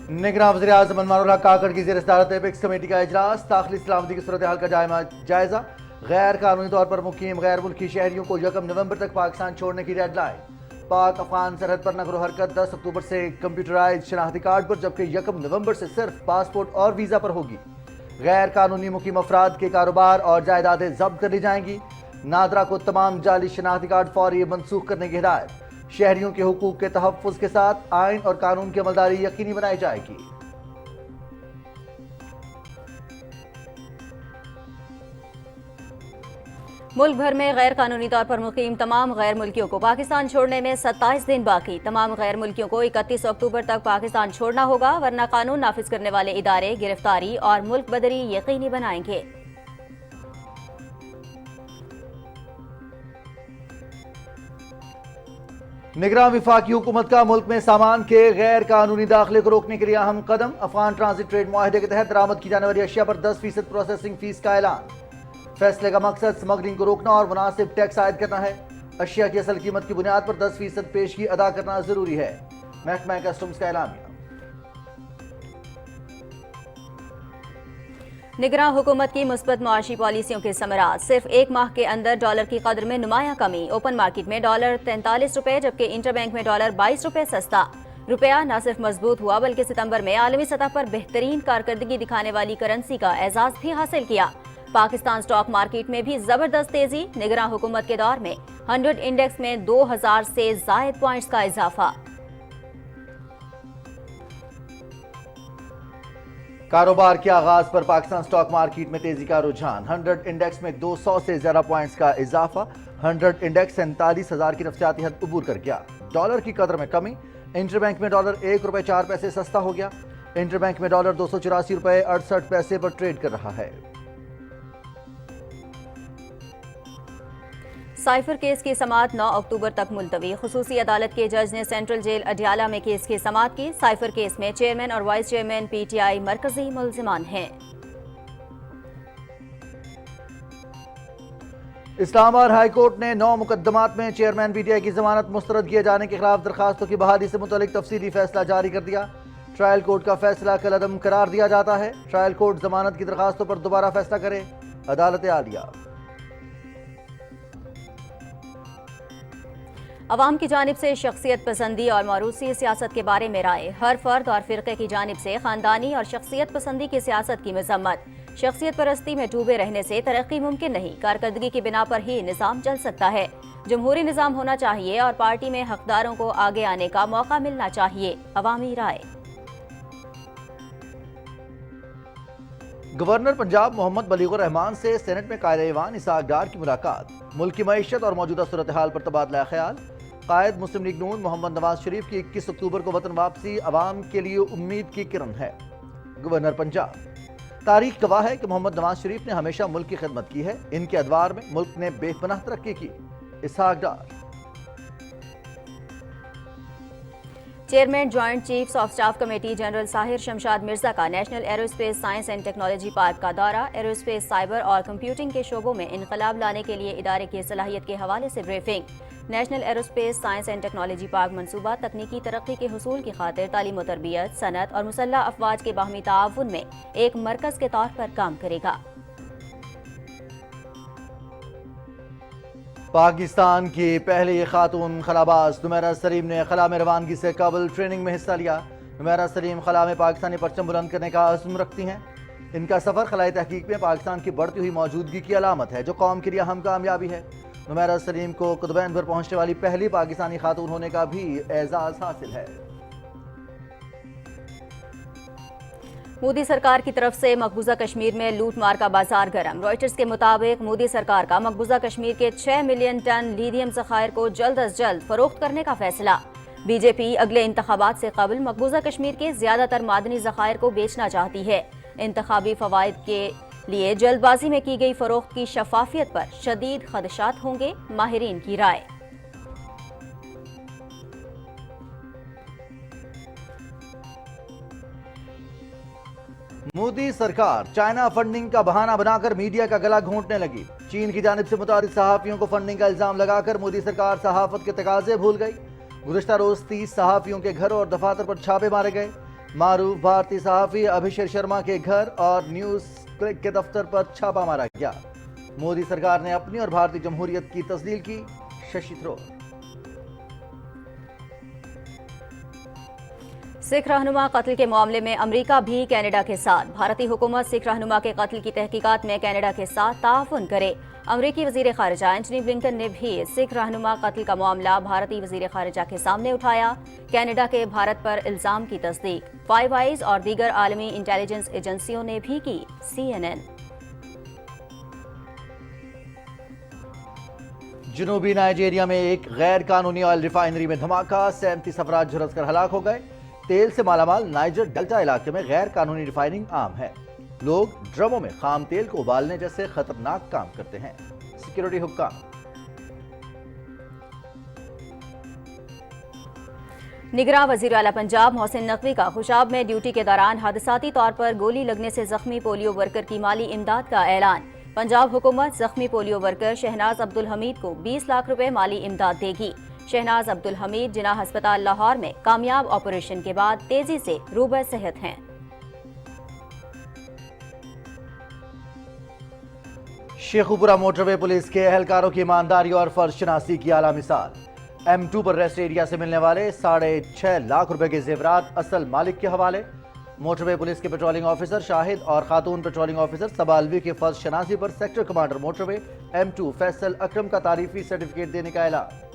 निगरान वज़ीर आज़म अनवारुल हक काकड़ की ज़ेर सदारत एपेक्स कमेटी का इजलास, दाखिली सलामती की सूरत हाल का जायजा। गैर कानूनी तौर पर मुकीम गैर मुल्की शहरियों को 1 नवंबर तक पाकिस्तान छोड़ने की डेडलाइन। पाक अफगान सरहद पर नकलो हरकत 10 अक्टूबर से कंप्यूटराइज शनाख्ती कार्ड पर, जबकि 1 नवंबर से सिर्फ पासपोर्ट और वीज़ा पर होगी। गैर कानूनी मुकीम अफराद के कारोबार और जायदादें जब्त कर ली जाएंगी। नादरा को तमाम जाली शनाख्ती कार्ड फौरी मनसूख करने की हिदायत। शहरियों के हुकूक के तहफ़्फ़ुज़ के साथ आइन और कानून की अमलदारी यकीनी बनाई जाएगी। मुल्क भर में गैर कानूनी तौर पर मुकीम तमाम गैर मुल्कियों को पाकिस्तान छोड़ने में 27 दिन बाकी। तमाम गैर मुल्कियों को 31 अक्टूबर तक पाकिस्तान छोड़ना होगा, वरना कानून नाफिज करने वाले इदारे गिरफ्तारी और मुल्क बदरी यकीनी बनाएंगे। निगरान विफाकी हुकूमत का मुल्क में सामान के गैर कानूनी दाखिले को रोकने के लिए अहम कदम। अफगान ट्रांजिट ट्रेड मुआहदे के तहत बरामद की जाने वाली अशिया पर 10% प्रोसेसिंग फीस का ऐलान। फैसले का मकसद स्मगलिंग को रोकना और मुनासिब टैक्स आयद करना है। अशिया की असल कीमत की बुनियाद पर 10% पेशगी अदा करना जरूरी है। महकमा कस्टम्स का ऐलान। निगरान हुकूमत की मुस्बत मुआशी पॉलिसियों के समरात। सिर्फ 1 माह के अंदर डॉलर की कदर में नुमाया कमी। ओपन मार्केट में डॉलर 43 रुपए, जबकि इंटरबैंक में डॉलर 22 रुपए सस्ता। रुपया न सिर्फ मजबूत हुआ बल्कि सितंबर में आलमी सतह पर बेहतरीन कारकर्दगी दिखाने वाली करेंसी का एजाज भी हासिल किया। पाकिस्तान स्टॉक मार्केट में भी जबरदस्त तेजी। निगरान हुकूमत के दौर में 100 इंडेक्स में 2000 से जायद पॉइंट्स का इजाफा। कारोबार के आगाज पर पाकिस्तान स्टॉक मार्केट में तेजी का रुझान। 100 इंडेक्स में 200 से ज्यादा पॉइंट्स का इजाफा। 100 इंडेक्स 47,000 की नफसियाती हद अबूर कर गया। डॉलर की कदर में कमी। इंटरबैंक में डॉलर 1 रुपए 4 पैसे सस्ता हो गया। इंटरबैंक में डॉलर 284 रुपए 68 पैसे पर ट्रेड कर रहा है। साइफर केस की समाअत 9 अक्टूबर तक मुलतवी। खुसूसी अदालत के जज ने सेंट्रल जेल अडियाला में केस की समाअत की। साइफर केस में चेयरमैन और वाइस चेयरमैन पीटीआई मरकजी मुल्जिमान हैं। इस्लामाबाद हाई कोर्ट ने 9 मुकदमात में चेयरमैन पीटीआई की जमानत मुस्तरद किए जाने के खिलाफ दरखास्तों की बहाली से मुतल्लिक तफसीली फैसला जारी कर दिया। ट्रायल कोर्ट का फैसला कलअदम करार दिया जाता है। ट्रायल कोर्ट जमानत की दरखास्तों पर दोबारा फैसला करे। अदालत आलिया। अवाम की जानिब से शख्सियत पसंदी और मौरूसी सियासत के बारे में राय। हर फर्द और फिरके की जानिब से खानदानी और शख्सियत पसंदी की सियासत की मजम्मत। शख्सियत परस्ती में डूबे रहने से तरक्की मुमकिन नहीं। कारकर्दगी की बिना पर ही निज़ाम चल सकता है। जमहूरी निज़ाम होना चाहिए और पार्टी में हकदारों को आगे आने का मौका मिलना चाहिए। अवामी राय। गवर्नर पंजाब मोहम्मद बलीगुर रहमान से सेनेट में कायद-ए-ईवान इसहाक डार की मुलाकात। मुल्क की मईशत और मौजूदा सूरत हाल पर तबादला ख्याल। कायद मुस्लिम लीग नून मोहम्मद नवाज शरीफ की 21 अक्टूबर को वतन वापसी अवाम के लिए उम्मीद की किरण है। गवर्नर पंजाब। तारीख गवाह है कि मोहम्मद नवाज शरीफ ने हमेशा मुल्क की खिदमत की है। इनके अदवार में मुल्क ने बेपनाह तरक्की की। Ishaq Dar. Chairman joint chiefs of staff committee general Sahir Shamshad Mirza का national aerospace science and technology park का दौरा। एरोस्पेस, साइबर और कंप्यूटिंग के शोबों में इनकलाब लाने के लिए इदारे की सलाहियत के हवाले से briefing. National aerospace science and technology park मनसूबा तकनीकी तरक्की के हुसूल की खातिर तालीम व तरबियत, सनत और मुसल्लह अफवाज के बाहमी ताउन में एक मरकज के तौर पर काम करेगा। पाकिस्तान की पहली खातून खलाबाज नुमैरा सलीम ने खला में रवानगी से काबल ट्रेनिंग में हिस्सा लिया। नुमैरा सलीम खला में पाकिस्तानी परचम बुलंद करने का अज़्म रखती हैं। इनका सफ़र खलाई तहकीक में पाकिस्तान की बढ़ती हुई मौजूदगी की अलामत है, जो कौम के लिए अहम कामयाबी है। नुमैरा सलीम को कुतुबैन पर पहुंचने वाली पहली पाकिस्तानी खातून होने का भी एजाज हासिल है। मोदी सरकार की तरफ से मकबूजा कश्मीर में लूट मार का बाजार गर्म। रॉयटर्स के मुताबिक मोदी सरकार का मकबूजा कश्मीर के 6 मिलियन टन लीथियम ज़खायर को जल्द अज जल्द फरोख्त करने का फैसला। बीजेपी अगले इंतखाबात से कबल मकबूजा कश्मीर के ज्यादातर मादनी ज़खायर को बेचना चाहती है। इंतखाबी फवाइद के लिए जल्दबाजी में की गई फरोख्त की शफाफियत पर शदीद खदशात होंगे, माहिरीन की राय। मोदी सरकार चाइना फंडिंग का बहाना बनाकर मीडिया का गला घोंटने लगी। चीन की जानिब से मुतारिद सहाफियों को फंडिंग का इल्जाम लगाकर मोदी सरकार सहाफत के तकाजे भूल गई। गुज़श्ता रोज 30 सहाफियों के घर और दफातर पर छापे मारे गए। معروف بھارتی صحافی ابھیشیک شرما کے گھر اور نیوز کلک کے دفتر پر چھاپا مارا گیا. مودی سرکار نے اپنی اور بھارتی جمہوریت کی تسلیل کی. ششی تھرور. سکھ رہنما قتل کے معاملے میں امریکہ بھی کینیڈا کے ساتھ. بھارتی حکومت سکھ رہنما کے قتل کی تحقیقات میں کینیڈا کے ساتھ تعاون کرے. امریکی وزیر خارجہ اینٹنی بلنکن نے بھی سکھ رہنما قتل کا معاملہ بھارتی وزیر خارجہ کے سامنے اٹھایا. کینیڈا کے بھارت پر الزام کی تصدیق. فائیو آئیز اور دیگر عالمی انٹیلیجنس ایجنسیوں نے بھی کی. CNN. جنوبی نائجیریا میں ایک غیر قانونی آئل ریفائنری میں دھماکہ. 37 افراد جھلس کر ہلاک ہو گئے. تیل سے مالا مال نائجر ڈیلٹا علاقے میں غیر قانونی ریفائننگ عام ہے. لوگ ڈرموں میں خام تیل کو ابالنے جیسے خطرناک کام کرتے ہیں. سیکیورٹی حکام. نگراں وزیر اعلیٰ پنجاب محسن نقوی کا خوشاب میں ڈیوٹی کے دوران حادثاتی طور پر گولی لگنے سے زخمی پولیو ورکر کی مالی امداد کا اعلان. پنجاب حکومت زخمی پولیو ورکر شہناز عبدالحمید کو 20 لاکھ روپے مالی امداد دے گی. شہناز عبدالحمید جناح ہسپتال لاہور میں کامیاب آپریشن کے بعد تیزی سے روبہ صحت ہیں. شیخوپورہ موٹر وے پولیس کے اہلکاروں کی ایمانداری اور فرض شناسی کی اعلیٰ مثال. M2 پر ریسٹ ایریا سے ملنے والے 6.5 لاکھ روپے کے زیورات اصل مالک کے حوالے. موٹر وے پولیس کے پیٹرولنگ آفیسر شاہد اور خاتون پیٹرولنگ آفیسر سبالوی کے فرض شناسی پر سیکٹر کمانڈر موٹر وے M2 فیصل اکرم کا تعریفی سرٹیفکیٹ دینے کا اعلان.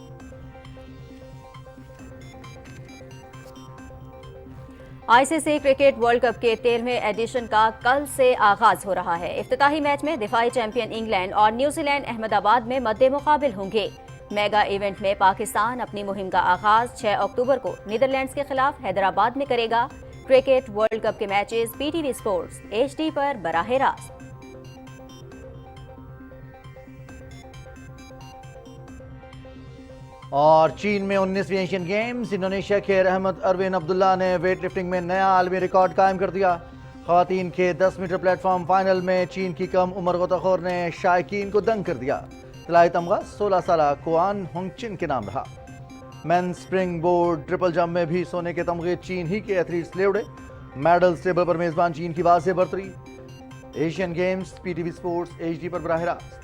ICC کرکٹ ورلڈ کپ کے 13ویں ایڈیشن کا کل سے آغاز ہو رہا ہے. افتتاحی میچ میں دفاعی چیمپئن انگلینڈ اور نیوزی لینڈ احمد آباد میں مد مقابل ہوں گے. میگا ایونٹ میں پاکستان اپنی مہم کا آغاز 6 اکتوبر کو نیدرلینڈز کے خلاف حیدرآباد میں کرے گا. کرکٹ ورلڈ کپ کے میچز PTV اسپورٹس HD پر براہ راست. اور چین میں 19ویں ایشین گیمز. انڈونیشیا کے احمد اروین عبداللہ نے ویٹ لفٹنگ میں نیا عالمی ریکارڈ قائم کر دیا. خواتین کے 10 میٹر پلیٹ فارم فائنل میں چین کی کم عمر غوطہ خور نے شائقین کو دنگ کر دیا. طلائی تمغہ 16 سالہ کوان ہونگ چن کے نام رہا. مین سپرنگ بورڈ ٹرپل جمپ میں بھی سونے کے تمغے چین ہی کے ایتھلیٹس لے اڑے. میڈل ٹیبل پر میزبان چین کی واضح برتری. Asian games PTV sports HD پر براہ راست.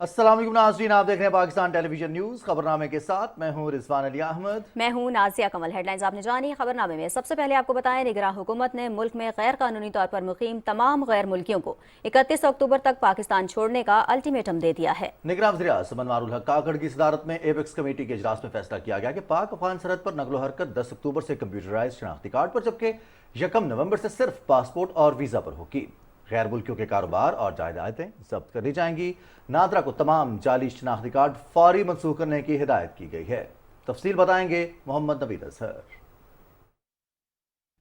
السلام علیکم ناظرین، آپ دیکھ رہے ہیں پاکستان ٹیلی ویژن نیوز. خبرنامے کے ساتھ میں ہوں رضوان علی احمد. میں ہوں نازیہ کمل. ہیڈ لائنز آپ نے جانی. خبرنامے میں سب سے پہلے آپ کو بتائیں نگراں حکومت نے ملک میں غیر قانونی طور پر مقیم تمام غیر ملکیوں کو 31 اکتوبر تک پاکستان چھوڑنے کا الٹیمیٹم دے دیا ہے. نگراں وزیر اعظم انوار الحق کاکڑ کی صدارت میں ایپیکس کمیٹی کے اجلاس میں فیصلہ کیا گیا کہ پاک افغان سرحد پر نقل و حرکت 10 اکتوبر سے کمپیوٹرائز شناختی کارڈ پر، جبکہ 1 نومبر سے صرف پاسپورٹ اور ویزا پر ہوگی. غیر ملکیوں کے کاروبار اور جائیدادیں ضبط کر لی جائیں گی. نادرا کو تمام جعلی شناختی کارڈ فوری منسوخ کرنے کی ہدایت کی گئی ہے. تفصیل بتائیں گے محمد نوید اظہر.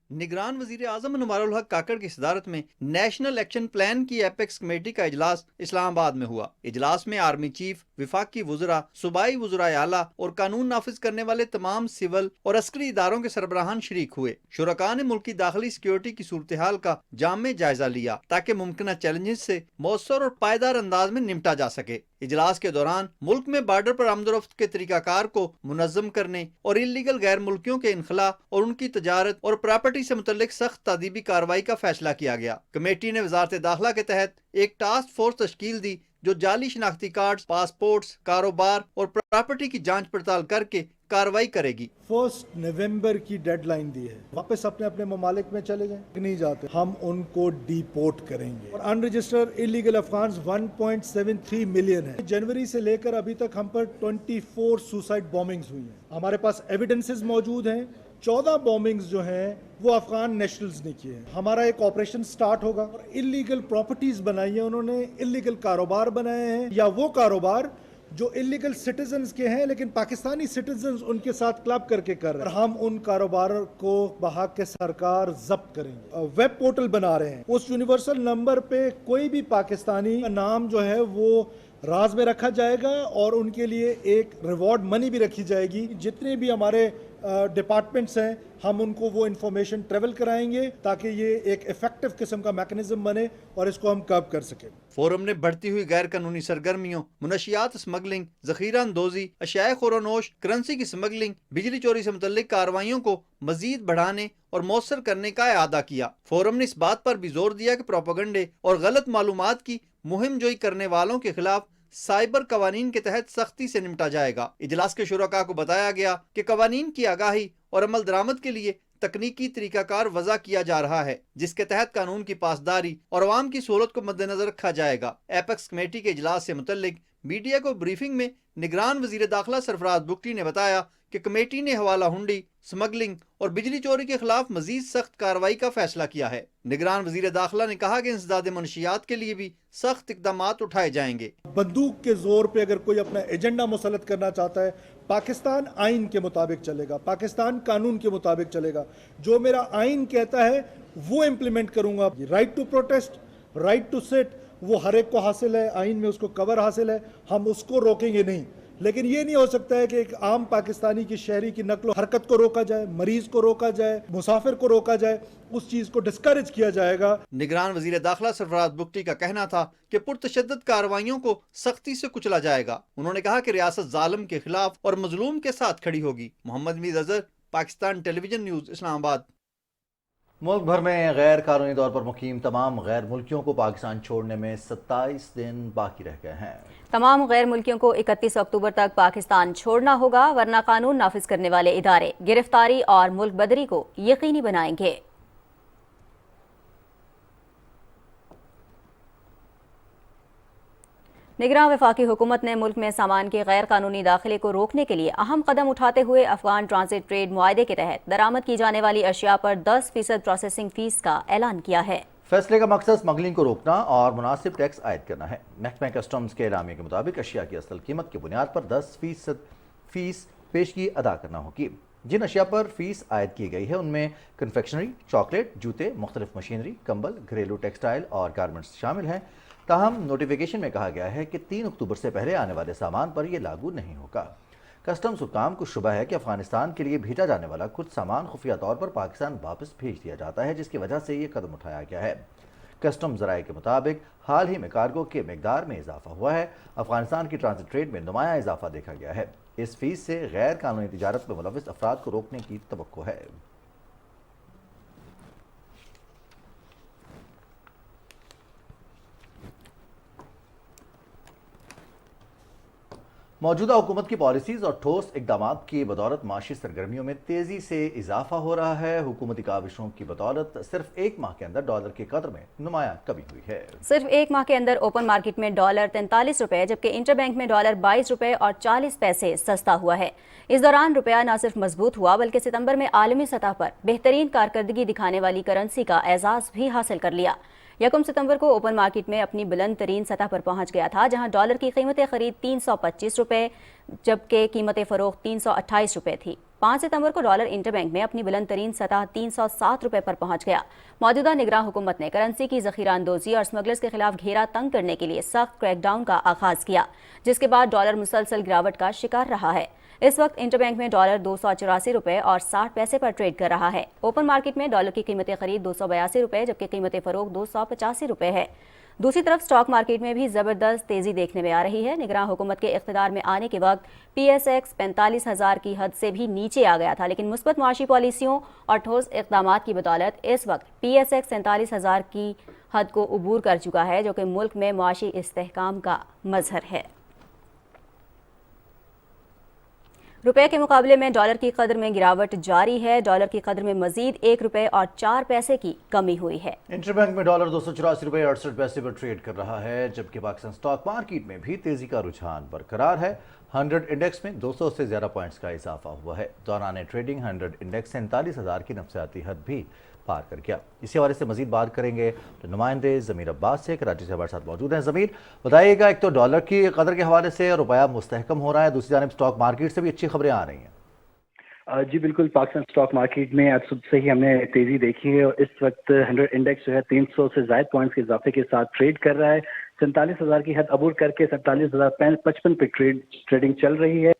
نگران وزیر اعظم انوار الحق کاکڑ کی صدارت میں نیشنل ایکشن پلان کی ایپیکس کمیٹی کا اجلاس اسلام آباد میں ہوا. اجلاس میں آرمی چیف، وفاقی وزراء، صوبائی وزرائے اعلیٰ اور قانون نافذ کرنے والے تمام سول اور عسکری اداروں کے سربراہان شریک ہوئے. شرکاء نے ملک کی داخلی سیکیورٹی کی صورتحال کا جامع جائزہ لیا تاکہ ممکنہ چیلنجز سے مؤثر اور پائیدار انداز میں نمٹا جا سکے. اجلاس کے دوران ملک میں بارڈر پر آمد و رفت کے طریقہ کار کو منظم کرنے اور انلیگل غیر ملکیوں کے انخلاء اور ان کی تجارت اور پراپرٹی سے متعلق سخت تادیبی کارروائی کا فیصلہ کیا گیا. کمیٹی نے وزارت داخلہ کے تحت ایک ٹاسک فورس تشکیل دی جو جعلی شناختی کارڈز، پاسپورٹس، کاروبار اور پراپرٹی کی جانچ پڑتال کر کے کارروائی کرے گی. 1 نومبر کی ڈیڈ لائن دی ہے. واپس اپنے اپنے ممالک میں چلے جائیں، نہیں جاتے ہم ان کو ڈی پورٹ کریں گے. اور ان رجسٹرڈ انلیگل افغانز 1.73 ملین ہیں. جنوری سے لے کر ابھی تک ہم پر 24 سوسائڈ بومبنگز ہوئی ہیں. ہمارے پاس ایویڈنسز موجود ہیں. 14 بومبنگز جو ہیں وہ افغان نیشنلز نے کیے ہیں. ہمارا ایک آپریشن سٹارٹ ہوگا. اور انلیگل پراپرٹیز بنائی ہیں انہوں نے، انلیگل کاروبار بنائے ہیں، یا وہ کاروبار جو انلیگل سٹیزنز کے ہیں لیکن پاکستانی سٹیزنز ان کے ساتھ کلب کر کے کر رہے ہیں. اور ہم ان کاروباروں کو بحق کے سرکار ضبط کریں گے. ویب پورٹل بنا رہے ہیں. اس یونیورسل نمبر پہ کوئی بھی پاکستانی کا نام جو ہے وہ राज में रखा जाएगा और उनके लिए एक रिवॉर्ड मनी भी रखी जाएगी। जितने भी हमारे डिपार्टमेंट्स हैं हम उनको वो इंफॉर्मेशन ट्रेवल कराएंगे ताकि ये एक इफेक्टिव किस्म का मैकेनिज्म बने और इसको हम कर्ब कर सकें। फोरम ने बढ़ती हुई गैर कानूनी सरगर्मियों, मुनशियात स्मगलिंग, जखीरा अंदोजी, अशाए खोरोनोश, करेंसी की स्मगलिंग, बिजली चोरी से मुतल्लिक कार्रवाइयों को मजीद बढ़ाने और मौसर करने का इरादा किया। फोरम ने इस बात पर भी जोर दिया कि प्रोपेगेंडे और गलत मालूमात की मुहिम जोई करने वालों के खिलाफ साइबर कवानीन के तहत सख्ती से निपटा जाएगा। इजलास के शुरका को बताया गया कि कवानीन की आगाही और अमल दरामद के लिए तकनीकी तरीकाकार वज़ा किया जा रहा है, जिसके तहत कानून की पासदारी और अवाम की सहूलत को मद्देनजर रखा जाएगा। एपेक्स कमेटी के इजलास से मुतल्लिक मीडिया को ब्रीफिंग में निगरान वजीर दाखिला सरफराज बुगटी ने बताया कि कमेटी ने हवाला हुंडी, स्मगलिंग और बिजली चोरी के खिलाफ मजीद सख्त कार्रवाई का फैसला किया है। निगरान वजीर दाखिला ने कहा कि इंसदाद मुनशियात के लिए भी सख्त इकदामात उठाए जाएंगे। बंदूक के जोर पे अगर कोई अपना एजेंडा मुसल्लत करना चाहता है, पाकिस्तान आइन के मुताबिक चलेगा, पाकिस्तान कानून के मुताबिक चलेगा। जो मेरा आइन कहता है वो इम्प्लीमेंट करूंगा। Right to protest, right to sit, वो हर एक को हासिल है, आइन में उसको कवर हासिल है, हम उसको रोकेंगे नहीं। लेकिन ये नहीं हो सकता है कि एक आम पाकिस्तानी की शहरी की नकलो हरकत को रोका जाए, मरीज को रोका जाए, मुसाफिर को रोका जाए, उस चीज को डिस्करेज किया जाएगा। निगरान वजीर दाखिला सरफराज बुगटी का कहना था कि पुरतशद्दद कार्रवाइयों को सख्ती से कुचला जाएगा। उन्होंने कहा कि रियासत जालिम के खिलाफ और मजलूम के साथ खड़ी होगी। Mohammad Mir Azhar, Pakistan television news, Islamabad. मुल्क भर में गैर कानूनी तौर पर मुकीम तमाम गैर मुल्कियों को पाकिस्तान छोड़ने में 27 दिन बाकी रह गए हैं। तमाम गैर मुल्कियों को 31 अक्टूबर तक पाकिस्तान छोड़ना होगा, वरना कानून नाफिज करने वाले इदारे गिरफ्तारी और मुल्क बदरी को यकीनी बनाएंगे। निगरान वफाकी हुकूमत ने मुल्क में सामान के गैर कानूनी दाखिले को रोकने के लिए अहम कदम उठाते हुए अफगान ट्रांजिट ट्रेड मुआहदे के तहत दरामद की जाने वाली अशिया पर 10% प्रोसेसिंग फीस का ऐलान किया है। फैसले का मकसद स्मगलिंग को रोकना और मुनासिब टैक्स आयद करना है। महकमा कस्टम्स के एलामिया के मुताबिक अशिया की असल कीमत की बुनियाद पर 10% फीस पेशगी अदा करना होगी। जिन अशिया पर फीस आयद की गई है उनमें कन्फेक्शनरी, चॉकलेट, जूते, मुख्तलिफ मशीनरी, कंबल, घरेलू टेक्सटाइल और गारमेंट्स शामिल हैं। ताहम नोटिफिकेशन में कहा गया है कि 3 अक्टूबर से पहले आने वाले सामान पर यह लागू नहीं होगा। कस्टम्स हुकाम को शुबा है कि अफगानिस्तान के लिए भेजा जाने वाला कुछ सामान खुफिया तौर पर पाकिस्तान वापस भेज दिया जाता है, जिसकी वजह से ये कदम उठाया गया है। कस्टम ज़राए के मुताबिक हाल ही में कार्गो के मिकदार में इजाफा हुआ है। अफगानिस्तान की ट्रांजिट ट्रेड में नुमाया इजाफा देखा गया है। इस फीस से गैर कानूनी तिजारत में मुलविस अफराद को रोकने की तवक्को है। मौजूदा हुकूमत की पॉलिसीज और ठोस इकदामात की बदौलत माशी सरगर्मियों में तेजी से इजाफा हो रहा है। हुकूमती काविशों की बदौलत सिर्फ 1 माह के अंदर डॉलर की कदर में नुमाया कमी हुई है। सिर्फ 1 माह के अंदर ओपन मार्केट में डॉलर 43 रुपए जबकि इंटरबैंक में डॉलर 22 रुपए और 40 पैसे सस्ता हुआ है। इस दौरान रुपया न सिर्फ मजबूत हुआ बल्कि सितंबर में आलमी सतह पर बेहतरीन कारकर्दगी दिखाने वाली करेंसी का एजाज भी हासिल कर लिया। 1 सितंबर को ओपन मार्केट में अपनी बुलंद तरीन सतह पर पहुंच गया था, जहां डॉलर की कीमत खरीद 325 रुपए जबकि कीमत फरोख्त 328 रुपए थी। 5 सितंबर को डॉलर इंटरबैंक में अपनी बुलंद तरीन सतह 307 रुपए पर पहुंच गया। मौजूदा निगरान हुकूमत ने करेंसी की जखीरा अंदोजी और स्मगलर्स के खिलाफ घेरा तंग करने के लिए सख्त क्रैकडाउन का आगाज किया, जिसके बाद डॉलर मुसलसल गिरावट का शिकार रहा है। इस वक्त इंटरबैंक में डॉलर 284 रुपए और 60 पैसे पर ट्रेड कर रहा है। ओपन मार्केट में डॉलर की कीमत खरीद 282 रुपए जबकि कीमत फरोख्त 285 रुपए है। दूसरी तरफ स्टॉक मार्केट में भी जबरदस्त तेजी देखने में आ रही है। निगरान हुकूमत के इख्तिदार में आने के वक्त PSX 45,000 की हद से भी नीचे आ गया था, लेकिन मुस्बत माशी पॉलिसियों और ठोस इक़दामात की बदौलत इस वक्त PSX 47,000 की हद को अबूर कर चुका है, जो कि मुल्क में माशी इस्तेहकाम का मजहर है। रुपए के मुकाबले में डॉलर की कदर में गिरावट जारी है। डॉलर की कदर में मजीद 1 रुपए और 4 पैसे की कमी हुई है। इंटरबैंक में डॉलर 284 रुपए 68 पैसे पर ट्रेड कर रहा है, जबकि पाकिस्तान स्टॉक मार्केट में भी तेजी का रुझान बरकरार है। 100 इंडेक्स में 200 से ज्यादा पॉइंट्स का इजाफा हुआ है। दौरान ट्रेडिंग 100 इंडेक्स 47,000 की नफसियाती हद भी पार कर गया। इसी हवाले से मजीद बात करेंगे तो नुमाइंदे ज़मीर अब्बास से कराची से हमारे साथ मौजूद हैं। ज़मीर, बताइएगा, एक तो डॉलर की कदर के हवाले से रुपया मुस्तहकम हो रहा है, दूसरी जानिब स्टॉक मार्केट से भी अच्छी खबरें आ रही हैं। जी बिल्कुल, पाकिस्तान स्टॉक मार्केट में आज सुबह से ही हमने तेजी देखी है और इस वक्त 100 इंडेक्स जो है 300 से ज़ायद पॉइंट्स के इजाफे के साथ ट्रेड कर रहा है। 47,000 کی حد عبور کر کے 47,055 پہ ٹریڈنگ چل رہی ہے.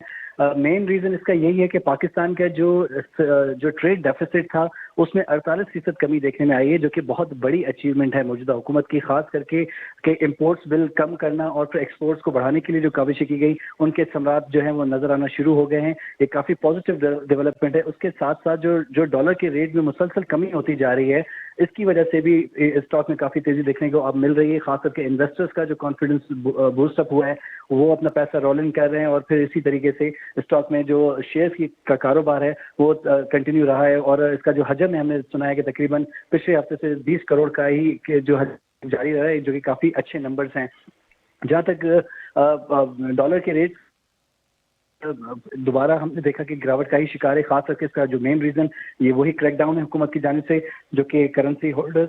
مین ریزن اس کا یہی ہے کہ پاکستان کا جو ٹریڈ ڈیفیسٹ تھا اس میں 48% کمی دیکھنے میں آئی ہے، جو کہ بہت بڑی اچیومنٹ ہے موجودہ حکومت کی، خاص کر کے کہ امپورٹس بل کم کرنا اور پھر ایکسپورٹس کو بڑھانے کے لیے جو کاوشیں کی گئی ان کے ثمرات جو ہیں وہ نظر آنا شروع ہو گئے ہیں. یہ کافی پازیٹیو ڈیولپمنٹ ہے. اس کے ساتھ ساتھ جو ڈالر کے ریٹ میں مسلسل کمی ہوتی جا رہی ہے، اس کی وجہ سے بھی اسٹاک میں کافی تیزی دیکھنے کو اب مل رہی ہے. خاص کر کے انویسٹرز کا جو کانفیڈنس بوسٹ اپ ہوا ہے وہ اپنا پیسہ رول ان کر رہے ہیں، اور پھر اسی طریقے سے اسٹاک میں جو شیئرز کی کا کاروبار ہے وہ کنٹینیو رہا ہے. اور اس کا جو حجم ہے، ہم نے سنا ہے کہ تقریباً پچھلے ہفتے سے 20 کروڑ کا ہی جو حجم جاری رہا ہے، جو کہ کافی اچھے نمبرز ہیں. جہاں تک ڈالر کے ریٹ دوبارہ ہم نے دیکھا کہ گراوٹ کا ہی شکار ہے. خاص کر کے اس کا جو مین ریزن یہ وہی کریک ڈاؤن ہے حکومت کی جانب سے، جو کہ کرنسی ہولڈر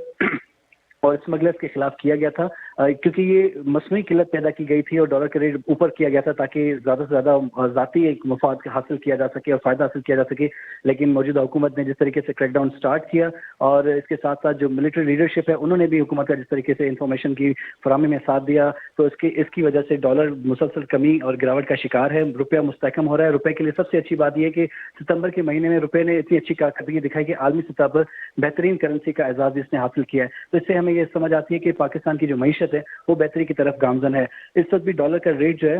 اور اسمگلرز کے خلاف کیا گیا تھا، کیونکہ یہ مصنوعی قلت پیدا کی گئی تھی اور ڈالر کا ریٹ اوپر کیا گیا تھا تاکہ زیادہ سے زیادہ ذاتی ایک مفاد حاصل کیا جا سکے اور فائدہ حاصل کیا جا سکے. لیکن موجودہ حکومت نے جس طریقے سے کریک ڈاؤن سٹارٹ کیا اور اس کے ساتھ ساتھ جو ملٹری لیڈرشپ ہے انہوں نے بھی حکومت کا جس طریقے سے انفارمیشن کی فراہمی میں ساتھ دیا، تو اس کی وجہ سے ڈالر مسلسل کمی اور گراوٹ کا شکار ہے. روپیہ مستحکم ہو رہا ہے. روپے کے لیے سب سے اچھی بات یہ ہے کہ ستمبر کے مہینے میں روپے نے اتنی اچھی کارکردگی دکھائی کہ عالمی سطح پر بہترین کرنسی کا اعزاز بھی اس نے حاصل کیا ہے. تو اس سے ہمیں یہ سمجھ آتی ہے کہ پاکستان کی جو معیشت ہے وہ بہتری کی طرف گامزن ہے. اس وقت بھی ڈالر کا ریٹ جو ہے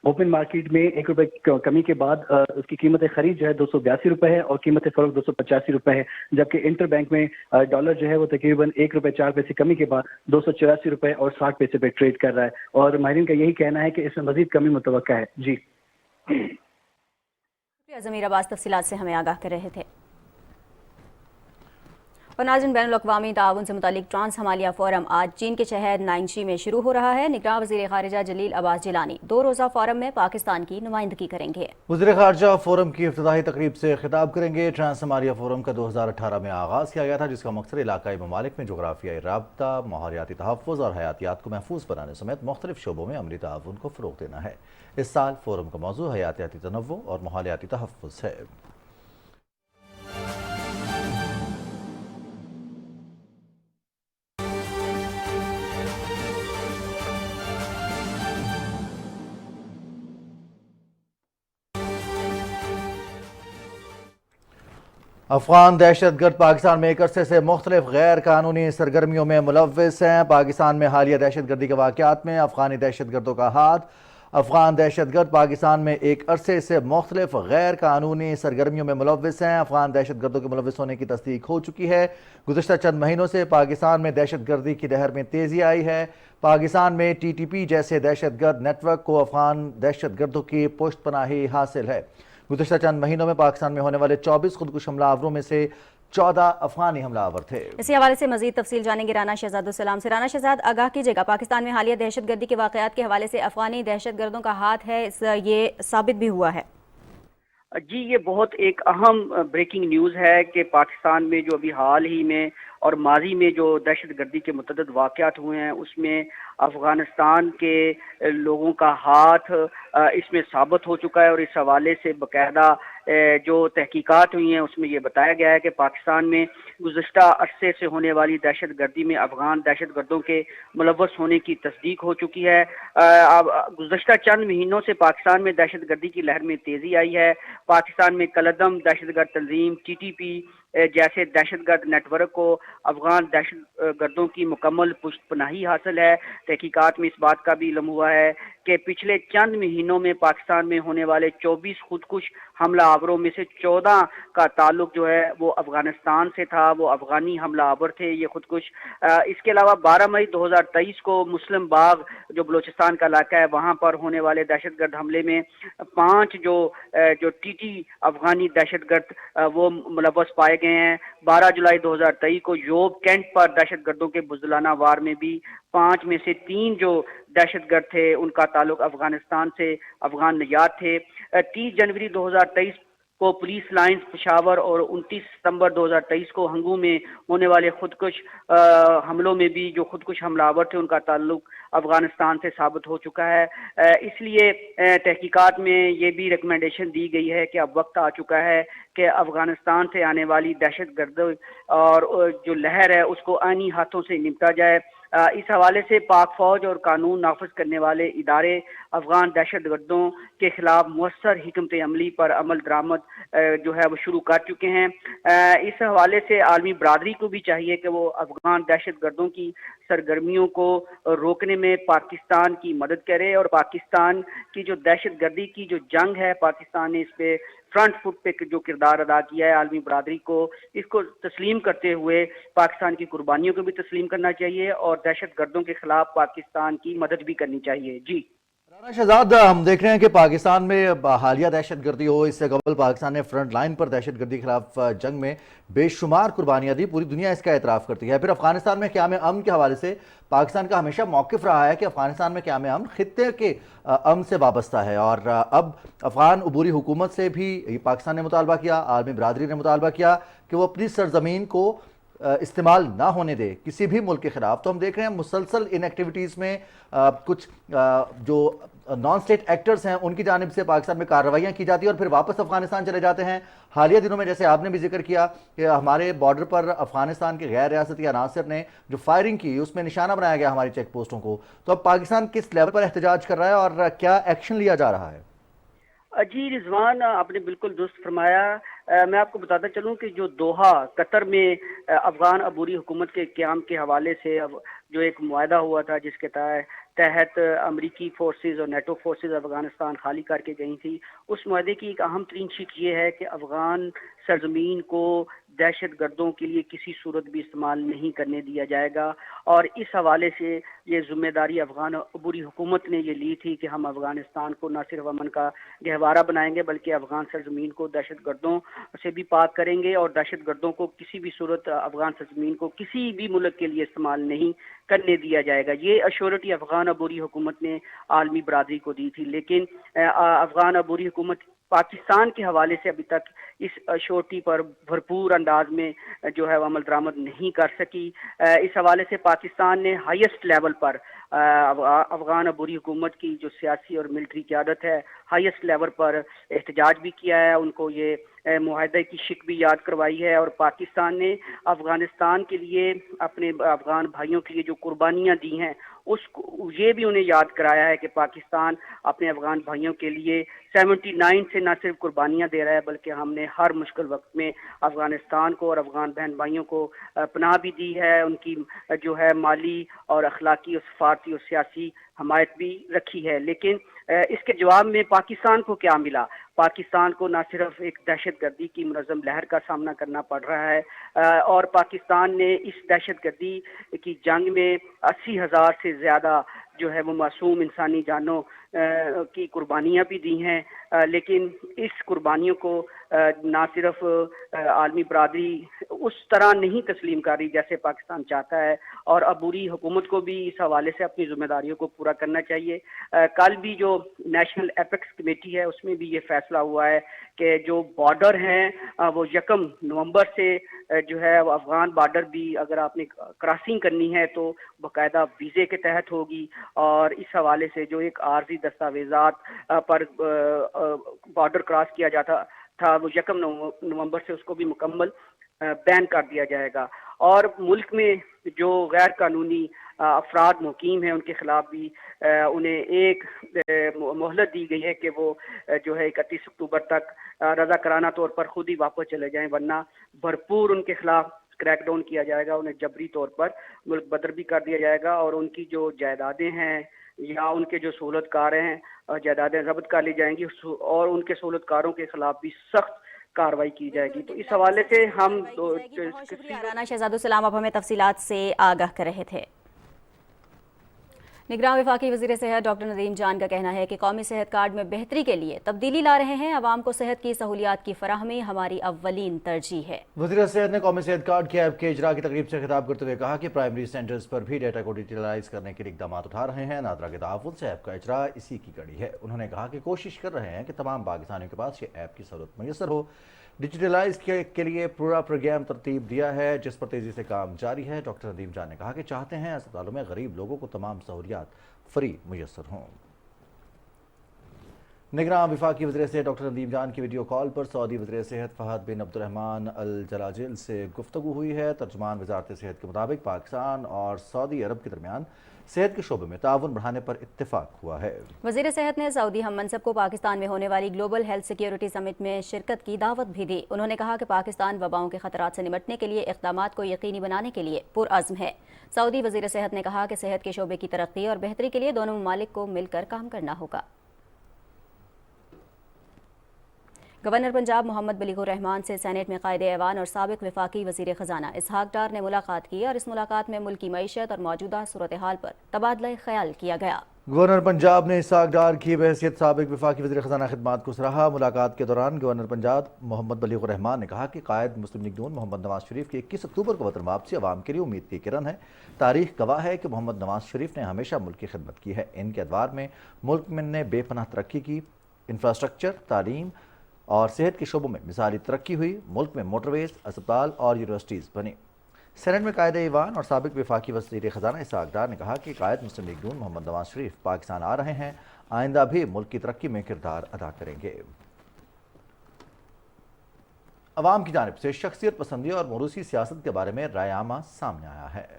اوپن مارکیٹ میں 1 روپے کمی کے بعد اس کی قیمت خرید جو ہے 282 روپے ہے اور قیمت فروخت 285 روپے ہے، جبکہ انٹر بینک میں ڈالر جو ہے وہ تقریباً 1 روپے 4 پیسے کمی کے بعد 284 روپے اور 60 پیسے پہ ٹریڈ کر رہا ہے. اور ماہرین کا یہی کہنا ہے کہ اس میں مزید کمی متوقع ہے. جی ضمیر عباس تفصیلات سے ہمیں آگاہ کر رہے تھے. اور ناظرین، بین الاقوامی تعاون سے متعلق ٹرانس ہمالیہ فورم آج چین کے شہر نائنشی میں شروع ہو رہا ہے. نگراں وزیر خارجہ جلیل عباس جیلانی 2 روزہ فورم میں پاکستان کی نمائندگی کریں گے. وزیر خارجہ فورم کی افتتاحی تقریب سے خطاب کریں گے. ٹرانس ہمالیہ فورم کا 2018 میں آغاز کیا گیا تھا، جس کا مقصد علاقائی ممالک میں جغرافیائی رابطہ، ماحولیاتی تحفظ اور حیاتیات کو محفوظ بنانے سمیت مختلف شعبوں میں عملی تعاون کو فروغ دینا ہے. اس سال فورم کا موضوع حیاتیاتی تنوع اور ماحولیاتی تحفظ ہے. افغان دہشت گرد پاکستان میں ایک عرصے سے مختلف غیر قانونی سرگرمیوں میں ملوث ہیں. پاکستان میں حالیہ دہشت گردی کے واقعات میں افغانی دہشت گردوں کا ہاتھ. افغان دہشت گرد پاکستان میں ایک عرصے سے مختلف غیر قانونی سرگرمیوں میں ملوث ہیں. افغان دہشت گردوں کے ملوث ہونے کی تصدیق ہو چکی ہے. گزشتہ چند مہینوں سے پاکستان میں دہشت گردی کی لہر میں تیزی آئی ہے. پاکستان میں ٹی ٹی پی جیسے دہشت گرد نیٹ ورک کو افغان دہشت گردوں کی پشت پناہی حاصل ہے. گزشتہ چند مہینوں میں پاکستان میں ہونے والے 24 خودکش حملہ آوروں میں سے 14 افغانی حملہ آور تھے. اسی حوالے سے مزید تفصیل جانیں گے رانا شہزاد السلام سے. رانا شہزاد، آگاہ کیجیے گا، پاکستان میں حالیہ دہشت گردی کے واقعات کے حوالے سے افغانی دہشت گردوں کا ہاتھ ہے، یہ ثابت بھی ہوا ہے؟ جی، یہ بہت ایک اہم بریکنگ نیوز ہے کہ پاکستان میں جو ابھی حال ہی میں اور ماضی میں جو دہشت گردی کے متعدد واقعات ہوئے ہیں اس میں افغانستان کے لوگوں کا ہاتھ اس میں ثابت ہو چکا ہے. اور اس حوالے سے باقاعدہ جو تحقیقات ہوئی ہیں اس میں یہ بتایا گیا ہے کہ پاکستان میں گزشتہ عرصے سے ہونے والی دہشت گردی میں افغان دہشت گردوں کے ملوث ہونے کی تصدیق ہو چکی ہے. گزشتہ چند مہینوں سے پاکستان میں دہشت گردی کی لہر میں تیزی آئی ہے. پاکستان میں کلدم دہشت گرد تنظیم، ٹی ٹی پی جیسے دہشت گرد نیٹ ورک کو افغان دہشت گردوں کی مکمل پشت پناہی حاصل ہے. تحقیقات میں اس بات کا بھی علم ہوا ہے کہ پچھلے چند مہینوں میں پاکستان میں ہونے والے 24 خودکش حملہ آوروں میں سے 14 کا تعلق جو ہے وہ افغانستان سے تھا، وہ افغانی حملہ آور تھے یہ خودکش. اس کے علاوہ 12 مئی 2023 کو مسلم باغ جو بلوچستان کا علاقہ ہے وہاں پر ہونے والے دہشت گرد حملے میں 5 جو ٹی ٹی افغانی دہشت گرد وہ ملوث پائے گئے ہیں. 12 جولائی 2023 کو یوب کینٹ پر دہشت گردوں کے بزدلانہ وار میں بھی 5 میں سے 3 جو دہشت گرد تھے ان کا تعلق افغانستان سے افغان نژاد تھے. 30 جنوری 2023 کو پولیس لائنز پشاور اور 29 ستمبر 2023 کو ہنگو میں ہونے والے خودکش حملوں میں بھی جو خودکش حملہ آور تھے ان کا تعلق افغانستان سے ثابت ہو چکا ہے. اس لیے تحقیقات میں یہ بھی ریکمنڈیشن دی گئی ہے کہ اب وقت آ چکا ہے کہ افغانستان سے آنے والی دہشت گرد اور جو لہر ہے اس کو آئینی ہاتھوں سے نمٹا جائے. इस हवाले से पाक फौज और कानून नाफिज करने वाले इदारे अफगान दहशत गर्दों के खिलाफ मुअस्सर हिकमत अमली पर अमल दरामद जो है वो शुरू कर चुके हैं। इस हवाले से आलमी बरादरी को भी चाहिए कि वो अफगान दहशत गर्दों की सरगर्मियों को रोकने में पाकिस्तान की मदद करे, और पाकिस्तान की जो दहशत गर्दी की जो जंग है, पाकिस्तान ने इस पे फ्रंट फुट पे जो किरदार अदा किया है, आलमी बरादरी को इसको तस्लीम करते हुए पाकिस्तान की कुर्बानियों को भी तस्लीम करना चाहिए और दहशत गर्दों के खिलाफ पाकिस्तान की मदद भी करनी चाहिए। जी राना शहजाद, हम देख रहे हैं कि पाकिस्तान में हालिया दहशतगर्दी हो, इससे कबल पाकिस्तान ने फ्रंट लाइन पर दहशतगर्दी के खिलाफ जंग में बेशुमार कुर्बानियां दी, पूरी दुनिया इसका एतराफ़ करती है। फिर अफगानिस्तान में क़याम अमन के हवाले से पाकिस्तान का हमेशा मौक़िफ़ रहा है कि अफगानिस्तान में क़याम अमन खित्ते के अमन से वाबस्ता है, और अब अफगान अबूरी हुकूमत से भी पाकिस्तान ने मुतालबा किया, आलमी बरादरी ने मुतालबा किया कि वो अपनी सरजमीन को इस्तेमाल ना होने दे किसी भी मुल्क के खिलाफ। तो हम देख रहे हैं मुसलसल इन एक्टिविटीज़ में कुछ जो नॉन स्टेट एक्टर्स हैं उनकी जानिब से पाकिस्तान में कार्रवाइयाँ की जाती हैं और फिर वापस अफगानिस्तान चले जाते हैं। हालिया दिनों में जैसे आपने भी जिक्र किया कि हमारे बॉर्डर पर अफगानिस्तान के गैर रियासती अनासर ने जो फायरिंग की उसमें निशाना बनाया गया हमारी चेक पोस्टों को। तो अब पाकिस्तान किस लेवल पर एहतजाज कर रहा है और क्या एक्शन लिया जा रहा है? जी रिजवान, आपने बिल्कुल दुरुस्त फरमाया। मैं आपको बताता चलूं कि जो दोहा कतर में अफगान अबूरी हुकूमत के क़याम के हवाले से अब जो एक मुआहदा हुआ था जिसके तहत अमरीकी फोर्सेस और नेटो फोर्सेस अफगानिस्तान खाली करके गई थी, उस मुआहदे की एक अहम तरीन शिक ये है कि अफगान सरजमीन को दहशत गर्दों के लिए किसी सूरत भी इस्तेमाल नहीं करने दिया जाएगा। और इस हवाले से ये जिम्मेदारी अफगान अबूरी हुकूमत ने ये ली थी कि हम अफगानिस्तान को न सिर्फ अमन का गहवारा बनाएंगे बल्कि अफगान सरजमीन को दहशत गर्दों से भी पाक करेंगे और दहशत गर्दों को किसी भी सूरत अफगान सरजमीन को किसी भी मुल्क के लिए इस्तेमाल नहीं करने दिया जाएगा। ये अश्योरिटी अफगान अबूरी हुकूमत ने आलमी बरादरी को दी थी, लेकिन अफगान अबूरी हुकूमत पाकिस्तान के हवाले से अभी तक इस अश्योरिटी पर भरपूर अंदाज में जो है अमल दरामद नहीं कर सकी। इस हवाले से पाकिस्तान ने हाईएस्ट लेवल पर अफगान अबूरी हुकूमत की जो सियासी और मिलिट्री क़यादत है हाईएस्ट लेवल पर एहतजाज भी किया है, उनको ये मुआहदे की शिक भी याद करवाई है और पाकिस्तान ने अफगानिस्तान के लिए अपने अफगान भाइयों के लिए जो कुर्बानियाँ दी हैं उसको ये भी उन्हें याद कराया है कि पाकिस्तान अपने अफगान भाइयों के लिए 79 से न सिर्फ कुर्बानियाँ दे रहा है बल्कि हमने हर मुश्किल वक्त में अफगानिस्तान को और अफगान बहन भाइयों को पनाह भी दी है, उनकी जो है माली और अखलाकी और सफारती और सियासी हमायत भी रखी है। लेकिन इसके जवाब में पाकिस्तान को क्या मिला? पाकिस्तान को न सिर्फ एक दहशत गर्दी की मुनज़्ज़म लहर का सामना करना पड़ रहा है और पाकिस्तान ने इस दहशत गर्दी की जंग में 80,000 से ज़्यादा जो है वो मासूम इंसानी जानों की कुर्बानियाँ भी दी हैं, लेकिन इस कुर्बानियों को ना सिर्फ आलमी बरादरी उस तरह नहीं तस्लीम कर रही जैसे पाकिस्तान चाहता है और अबूरी हुकूमत को भी इस हवाले से अपनी जिम्मेदारियों को पूरा करना चाहिए। कल भी जो नेशनल एपेक्स कमेटी है उसमें भी ये फैसला हुआ है कि जो बॉर्डर हैं वो 1 नवंबर से जो है अफगान बॉर्डर भी अगर आपने क्रॉसिंग करनी है तो बाकायदा वीज़े के तहत होगी और इस हवाले से जो एक आर्जी दस्तावेज़ात पर बॉर्डर क्रॉस किया जाता था वो 1 नवंबर से उसको भी मुकम्मल बैन कर दिया जाएगा। और मुल्क में जो गैर कानूनी अफराद मुकीम हैं उनके खिलाफ भी उन्हें एक मोहलत दी गई है कि वो जो है 31 अक्टूबर तक रज़ाकाराना तौर पर खुद ही वापस चले जाएं, वरना भरपूर उनके खिलाफ क्रैकडाउन किया जाएगा, उन्हें जबरी तौर पर मुल्क बदर भी कर दिया जाएगा और उनकी जो जायदादें हैं या उनके जो सहूलतकार हैं जायदादें जब्त कर ली जाएंगी और उनके सहूलतकारों के खिलाफ भी सख्त कार्रवाई की जाएगी। तो इस हवाले से हम राना शहजाद आप हमें तफसीलात से आगाह कर रहे थे। निगरान वफाकी वज़ीर सेहत डॉक्टर नदीम जान का कहना है कि कौमी सेहत कार्ड में बेहतरी के लिए तब्दीली ला रहे हैं, आवाम को सेहत की सहूलियात की फराहमी हमारी अव्वलीन तरजीह है। वज़ीर सेहत ने कौमी सेहत कार्ड के ऐप के इजरा की तकरीब से खिताब करते हुए कहा कि प्राइमरी सेंटर्स पर भी डाटा को डिजिटलाइज करने के लिए इकदाम उठा रहे हैं। नादरा के ताउन से ऐप का इजरा इसी की कड़ी है। उन्होंने कहा कि कोशिश कर रहे हैं कि तमाम पाकिस्तानियों के पास ये ऐप की सहूलत मैसर हो। डिजिटलाइज के लिए पूरा प्रोग्राम तरतीब दिया है जिस पर तेज़ी से काम जारी है। डॉक्टर नदीम जान ने कहा कि चाहते हैं अस्पतालों में गरीब लोगों को तमाम सहूलियात फ्री मुयसर हों। निगरान वफाकी वज़ीर सेहत डॉक्टर नदीम जान की वीडियो कॉल पर सऊदी वज़ीर सेहत फ़हद बिन अब्दुर्रहमान अल जलाजिल से गुफ्तगू हुई है। तर्जुमान वज़ारत सेहत के मुताबिक पाकिस्तान और सऊदी अरब के दरमियान सेहत के शोबे में ताउन बढ़ाने पर इत्तेफाक हुआ है। वज़ीर सेहत ने सऊदी हम मनसब को पाकिस्तान में होने वाली ग्लोबल हेल्थ सिक्योरिटी समिट में शिरकत की दावत भी दी। उन्होंने कहा कि पाकिस्तान वबाओं के खतरात से निपटने के लिए इक़दामात को यकीनी बनाने के लिए पुरअज़्म है। सऊदी वज़ीर सेहत ने कहा कि सेहत के शोबे की तरक्की और बेहतरी के लिए दोनों ममालिक को मिलकर काम करना होगा। गवर्नर पंजाब मोहम्मद बलीगुर रहमान से सेनेट में कायदे ऐवान और साबिक वफाकी वज़ीर ख़जाना इसहाक डार ने मुलाकात की और इस मुलाकात में मुल्क की मईशत और मौजूदा सूरत हाल पर तबादला ख्याल किया गया। गवर्नर पंजाब ने इसहाक डार की बहैसियत साबिक वफाकी वज़ीर ख़जाना खिदमात को सराहा। मुलाकात के दौरान गवर्नर पंजाब मोहम्मद बलीगुर रहमान ने कहा कि कायद मुस्लिम लीग नून मोहम्मद नवाज शरीफ की 21 अक्टूबर को वतन वापसी अवाम के लिए उम्मीद की किरण है। तारीख गवाह है कि मोहम्मद नवाज शरीफ ने हमेशा मुल्क की खिदमत की है। इनके अदवार में मुल्क में ने बेपनाह तरक्की की, इंफ्रास्ट्रक्चर, तालीम और सेहत के शोबों में मिसाली तरक्की हुई। मुल्क में मोटरवेज, अस्पताल और यूनिवर्सिटीज़ बनी। सेनेट में कायदे ईवान और साबिक वफाकी वज़ीर ख़जाना इसहाक डार ने कहा कि कायद मुस्लिम लीग नून मोहम्मद नवाज शरीफ पाकिस्तान आ रहे हैं, आइंदा भी मुल्क की तरक्की में किरदार अदा करेंगे। अवाम की जानिब से शख्सियत पसंदी और मोरूसी सियासत के बारे में रायामा सामने आया है।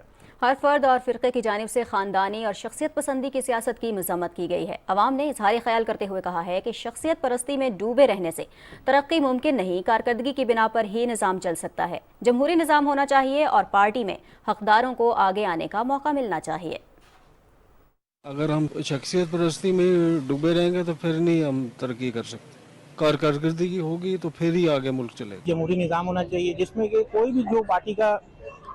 हर फर्द और फ़िरक़े की जानिब से ख़ानदानी और शख्सियत पसंदी की सियासत की मज़म्मत की गई है। अवाम ने इज़हार ख्याल करते हुए कहा है कि शख्सियत परस्ती में डूबे रहने से तरक्की मुमकिन नहीं, कारकर्दगी की बिना पर ही निज़ाम चल सकता है। जमहूरी निज़ाम होना चाहिए और पार्टी में हकदारों को आगे आने का मौका मिलना चाहिए। अगर हम शख्सियत परस्ती में डूबे रहेंगे तो फिर नहीं हम तरक्की कर सकते। कारकर्दगी होगी तो फिर ही आगे मुल्क चलेगा। जमहूरी निज़ाम होना चाहिए जिसमें कि कोई भी जो पार्टी का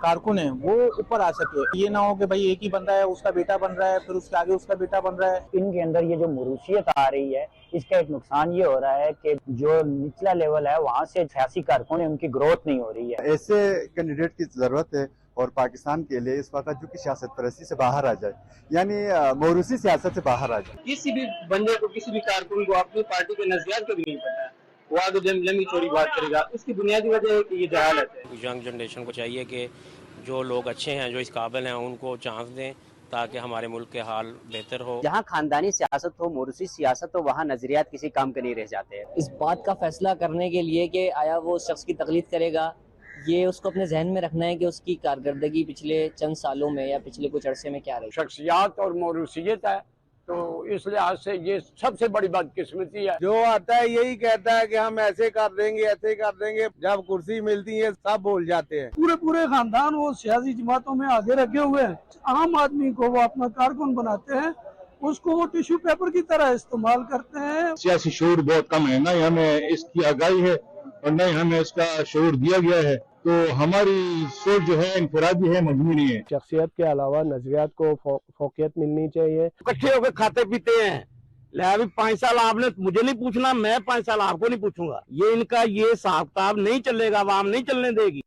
कारकुन है वो ऊपर आ सके। ये ना हो कि भाई एक ही बंदा है, उसका बेटा बन रहा है, फिर उसके आगे उसका बेटा बन रहा है। इनके अंदर ये जो मुरूसियत आ रही है, इसका एक नुकसान ये हो रहा है कि जो निचला लेवल है वहाँ से सियासी कारकुन है उनकी ग्रोथ नहीं हो रही है। ऐसे कैंडिडेट की जरूरत है और पाकिस्तान के लिए इस वक्त जो कि सियासत परस्ती से बाहर आ जाए, यानी मोरूसी सियासत से बाहर आ जाए। किसी भी बंदे को, किसी भी कारकुन को अपनी पार्टी के नजरियात को भी नहीं पता है, वो आगे लंबी चौड़ी बात करेगा। उसकी बुनियादी वजह है कि ये जहालत है। यंग जनरेशन को चाहिए कि जो लोग अच्छे हैं, जो इस काबिल हैं, उनको चांस दें ताकि हमारे मुल्क के हाल बेहतर हो। जहाँ खानदानी सियासत हो, मोरूसी सियासत हो, वहाँ नजरियात किसी काम के नहीं रह जाते हैं। इस बात का फैसला करने के लिए कि आया वो शख्स की तकलीद करेगा, ये उसको अपने जहन में रखना है कि उसकी कारकर्दगी पिछले चंद सालों में या पिछले कुछ अरसे में क्या रही। शख्सियत और मोरूसियत है, तो इस लिहाज से ये सबसे बड़ी बदकिस्मती है। जो आता है यही कहता है कि हम ऐसे कर देंगे, ऐसे कर देंगे। जब कुर्सी मिलती है सब भूल जाते हैं। पूरे खानदान वो सियासी जमातों में आगे रखे हुए हैं। आम आदमी को वो अपना कारकुन बनाते हैं, उसको वो टिश्यू पेपर की तरह इस्तेमाल करते हैं। सियासी शऊर बहुत कम है, न हमें इसकी आगाही है और न हमें इसका शऊर दिया गया है। तो हमारी सोच जो है इनफरादी है, मजबूरी है। शख्सियत के अलावा नजरियात को फोकियत मिलनी चाहिए। इकट्ठे होकर खाते पीते हैं। अभी 5 साल आपने मुझे नहीं पूछना, मैं 5 साल आपको नहीं पूछूंगा। ये इनका ये हिसाब किताब नहीं चलेगा, आवाम नहीं चलने देगी।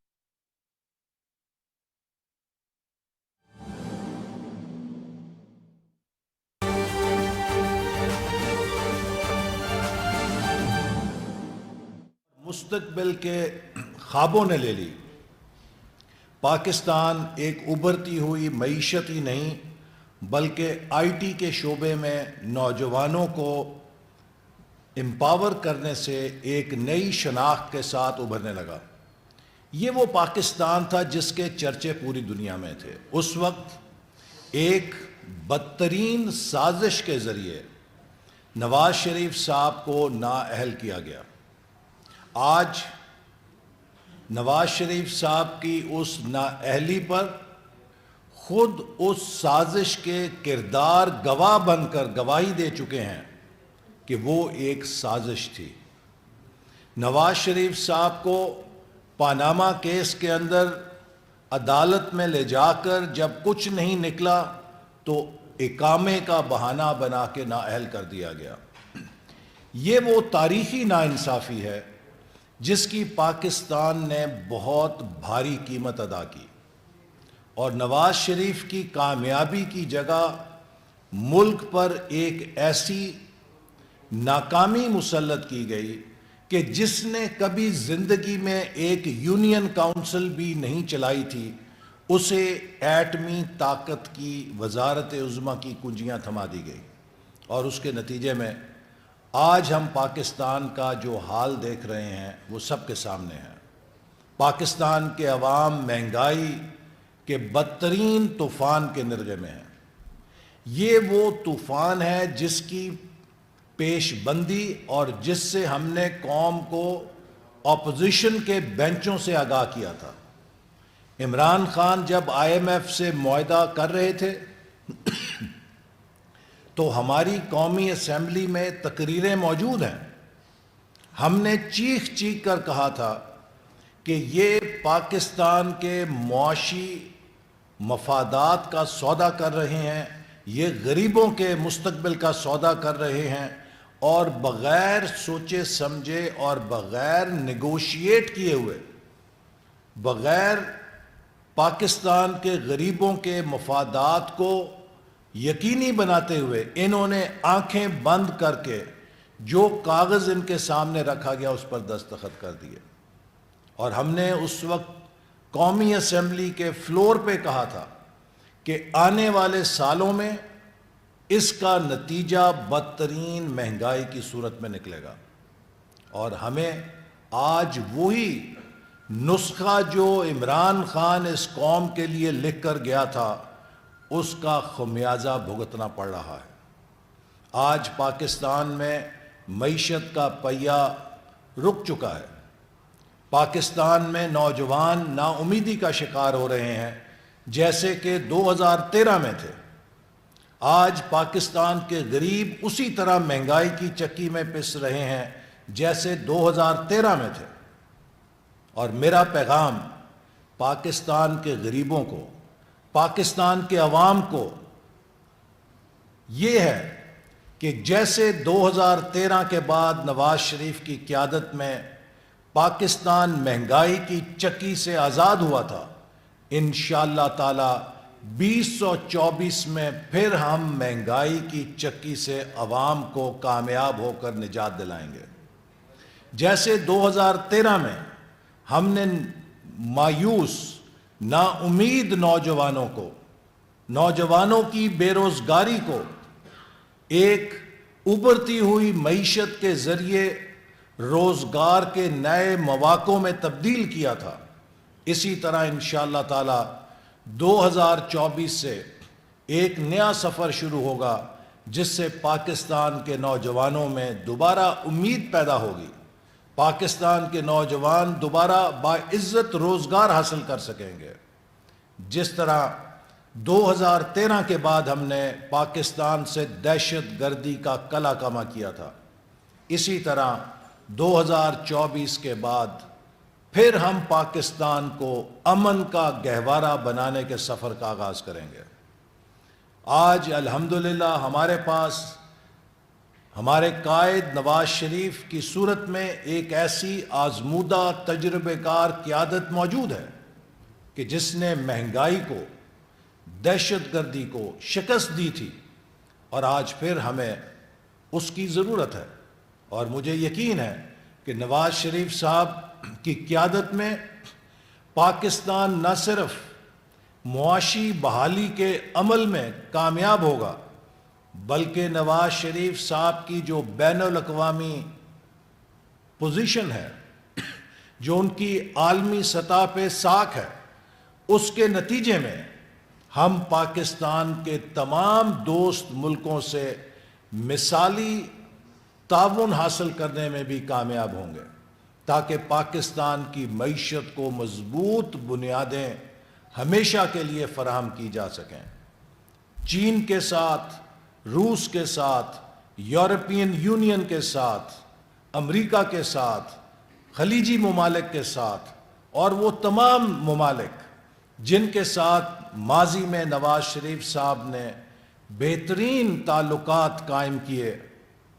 मुस्तकबिल के ख्वाबों ने ले ली। पाकिस्तान एक उभरती हुई मईशत ही नहीं बल्कि आईटी के शोबे में नौजवानों को एम्पावर करने से एक नई शनाख्त के साथ उभरने लगा। ये वो पाकिस्तान था जिसके चर्चे पूरी दुनिया में थे। उस वक्त एक बदतरीन साजिश के ज़रिए नवाज शरीफ साहब को नाअहल किया गया। आज नवाज शरीफ साहब की उस नाअहली पर खुद उस साजिश के किरदार गवाह बनकर गवाही दे चुके हैं कि वो एक साजिश थी। नवाज शरीफ साहब को पानामा केस के अंदर अदालत में ले जाकर जब कुछ नहीं निकला तो इकामे का बहाना बना के नाअहल कर दिया गया। ये वो तारीखी नाइंसाफ़ी है जिसकी पाकिस्तान ने बहुत भारी कीमत अदा की और नवाज शरीफ की कामयाबी की जगह मुल्क पर एक ऐसी नाकामी मुसल्लत की गई कि जिसने कभी ज़िंदगी में एक यूनियन काउंसिल भी नहीं चलाई थी, उसे एटमी ताकत की वजारत उज़्मा की कुंजियां थमा दी गई और उसके नतीजे में آج ہم پاکستان کا جو حال دیکھ رہے ہیں وہ سب کے سامنے ہے. پاکستان کے عوام مہنگائی کے بدترین طوفان کے نرغے میں ہیں. یہ وہ طوفان ہے جس کی پیش بندی اور جس سے ہم نے قوم کو اپوزیشن کے بینچوں سے آگاہ کیا تھا. عمران خان جب IMF سے معاہدہ کر رہے تھے تو ہماری قومی اسمبلی میں تقریریں موجود ہیں. ہم نے چیخ چیخ کر کہا تھا کہ یہ پاکستان کے معاشی مفادات کا سودا کر رہے ہیں, یہ غریبوں کے مستقبل کا سودا کر رہے ہیں, اور بغیر سوچے سمجھے اور بغیر نیگوشیٹ کیے ہوئے, بغیر پاکستان کے غریبوں کے مفادات کو یقینی بناتے ہوئے انہوں نے آنکھیں بند کر کے جو کاغذ ان کے سامنے رکھا گیا اس پر دستخط کر دیے. اور ہم نے اس وقت قومی اسمبلی کے فلور پہ کہا تھا کہ آنے والے سالوں میں اس کا نتیجہ بدترین مہنگائی کی صورت میں نکلے گا. اور ہمیں آج وہی نسخہ جو عمران خان اس قوم کے لیے لکھ کر گیا تھا اس کا خمیازہ بھگتنا پڑ رہا ہے. آج پاکستان میں معیشت کا پہیہ رک چکا ہے. پاکستان میں نوجوان نا امیدی کا شکار ہو رہے ہیں جیسے کہ 2013 میں تھے. آج پاکستان کے غریب اسی طرح مہنگائی کی چکی میں پس رہے ہیں جیسے 2013 میں تھے. اور میرا پیغام پاکستان کے غریبوں کو, پاکستان کے عوام کو یہ ہے کہ جیسے 2013 کے بعد نواز شریف کی قیادت میں پاکستان مہنگائی کی چکی سے آزاد ہوا تھا, انشاءاللہ تعالی 2024 میں پھر ہم مہنگائی کی چکی سے عوام کو کامیاب ہو کر نجات دلائیں گے. جیسے 2013 میں ہم نے مایوس نا امید نوجوانوں کو, نوجوانوں کی بے روزگاری کو ایک ابھرتی ہوئی معیشت کے ذریعے روزگار کے نئے مواقع میں تبدیل کیا تھا, اسی طرح انشاءاللہ تعالی 2024 سے ایک نیا سفر شروع ہوگا جس سے پاکستان کے نوجوانوں میں دوبارہ امید پیدا ہوگی. پاکستان کے نوجوان دوبارہ باعزت روزگار حاصل کر سکیں گے. جس طرح 2013 کے بعد ہم نے پاکستان سے دہشت گردی کا کلا کما کیا تھا, اسی طرح 2024 کے بعد پھر ہم پاکستان کو امن کا گہوارہ بنانے کے سفر کا آغاز کریں گے. آج الحمدللہ ہمارے پاس ہمارے قائد نواز شریف کی صورت میں ایک ایسی آزمودہ تجربہ کار قیادت موجود ہے کہ جس نے مہنگائی کو, دہشت گردی کو شکست دی تھی, اور آج پھر ہمیں اس کی ضرورت ہے. اور مجھے یقین ہے کہ نواز شریف صاحب کی قیادت میں پاکستان نہ صرف معاشی بحالی کے عمل میں کامیاب ہوگا بلکہ نواز شریف صاحب کی جو بین الاقوامی پوزیشن ہے, جو ان کی عالمی سطح پہ ساکھ ہے, اس کے نتیجے میں ہم پاکستان کے تمام دوست ملکوں سے مثالی تعاون حاصل کرنے میں بھی کامیاب ہوں گے تاکہ پاکستان کی معیشت کو مضبوط بنیادیں ہمیشہ کے لیے فراہم کی جا سکیں. چین کے ساتھ, روس کے ساتھ, یورپین یونین کے ساتھ, امریکہ کے ساتھ, خلیجی ممالک کے ساتھ اور وہ تمام ممالک جن کے ساتھ ماضی میں نواز شریف صاحب نے بہترین تعلقات قائم کیے,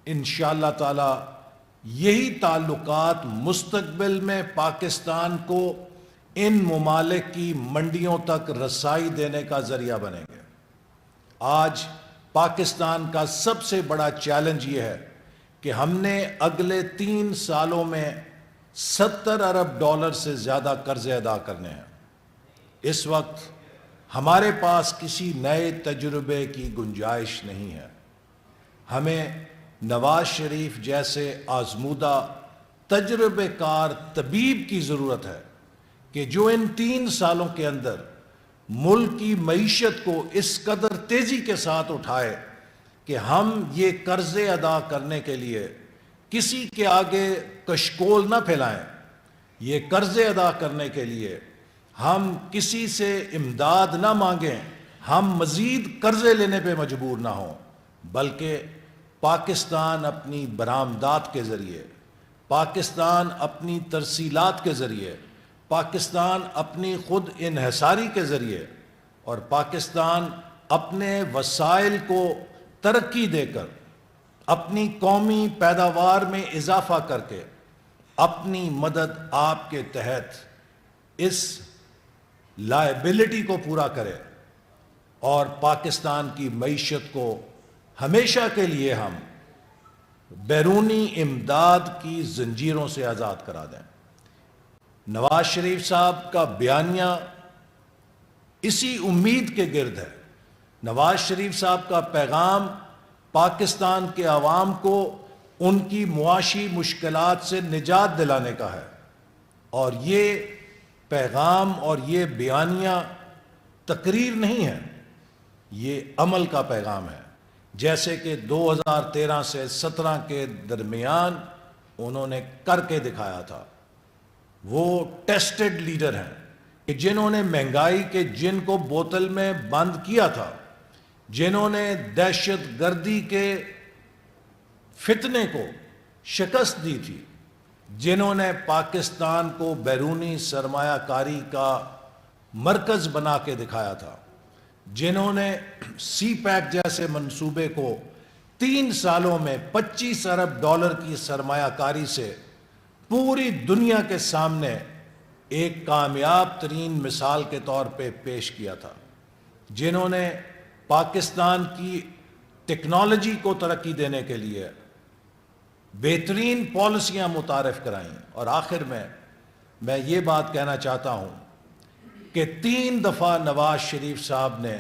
انشاءاللہ تعالی یہی تعلقات مستقبل میں پاکستان کو ان ممالک کی منڈیوں تک رسائی دینے کا ذریعہ بنیں گے. آج پاکستان کا سب سے بڑا چیلنج یہ ہے کہ ہم نے اگلے 3 سالوں میں $70 ارب سے زیادہ قرضے ادا کرنے ہیں. اس وقت ہمارے پاس کسی نئے تجربے کی گنجائش نہیں ہے. ہمیں نواز شریف جیسے آزمودہ تجربے کار طبیب کی ضرورت ہے کہ جو ان 3 سالوں کے اندر ملک کی معیشت کو اس قدر تیزی کے ساتھ اٹھائے کہ ہم یہ قرضے ادا کرنے کے لیے کسی کے آگے کشکول نہ پھیلائیں، یہ قرضے ادا کرنے کے لیے ہم کسی سے امداد نہ مانگیں، ہم مزید قرضے لینے پہ مجبور نہ ہوں، بلکہ پاکستان اپنی برآمدات کے ذریعے، پاکستان اپنی ترسیلات کے ذریعے، پاکستان اپنی خود انحصاری کے ذریعے اور پاکستان اپنے وسائل کو ترقی دے کر، اپنی قومی پیداوار میں اضافہ کر کے اپنی مدد آپ کے تحت اس لائبلٹی کو پورا کرے اور پاکستان کی معیشت کو ہمیشہ کے لیے ہم بیرونی امداد کی زنجیروں سے آزاد کرا دیں۔ نواز شریف صاحب کا بیانیہ اسی امید کے گرد ہے۔ نواز شریف صاحب کا پیغام پاکستان کے عوام کو ان کی معاشی مشکلات سے نجات دلانے کا ہے، اور یہ پیغام اور یہ بیانیہ تقریر نہیں ہے، یہ عمل کا پیغام ہے۔ جیسے کہ 2013 سے 17 کے درمیان انہوں نے کر کے دکھایا تھا۔ وہ ٹیسٹڈ لیڈر ہیں کہ جنہوں نے مہنگائی کے جن کو بوتل میں بند کیا تھا، جنہوں نے دہشت گردی کے فتنے کو شکست دی تھی، جنہوں نے پاکستان کو بیرونی سرمایہ کاری کا مرکز بنا کے دکھایا تھا، جنہوں نے سی پیک جیسے منصوبے کو 3 سالوں میں 25 ارب ڈالر کی سرمایہ کاری سے پوری دنیا کے سامنے ایک کامیاب ترین مثال کے طور پہ پیش کیا تھا، جنہوں نے پاکستان کی ٹیکنالوجی کو ترقی دینے کے لیے بہترین پالیسیاں متعارف کرائیں۔ اور آخر میں یہ بات کہنا چاہتا ہوں کہ 3 دفعہ نواز شریف صاحب نے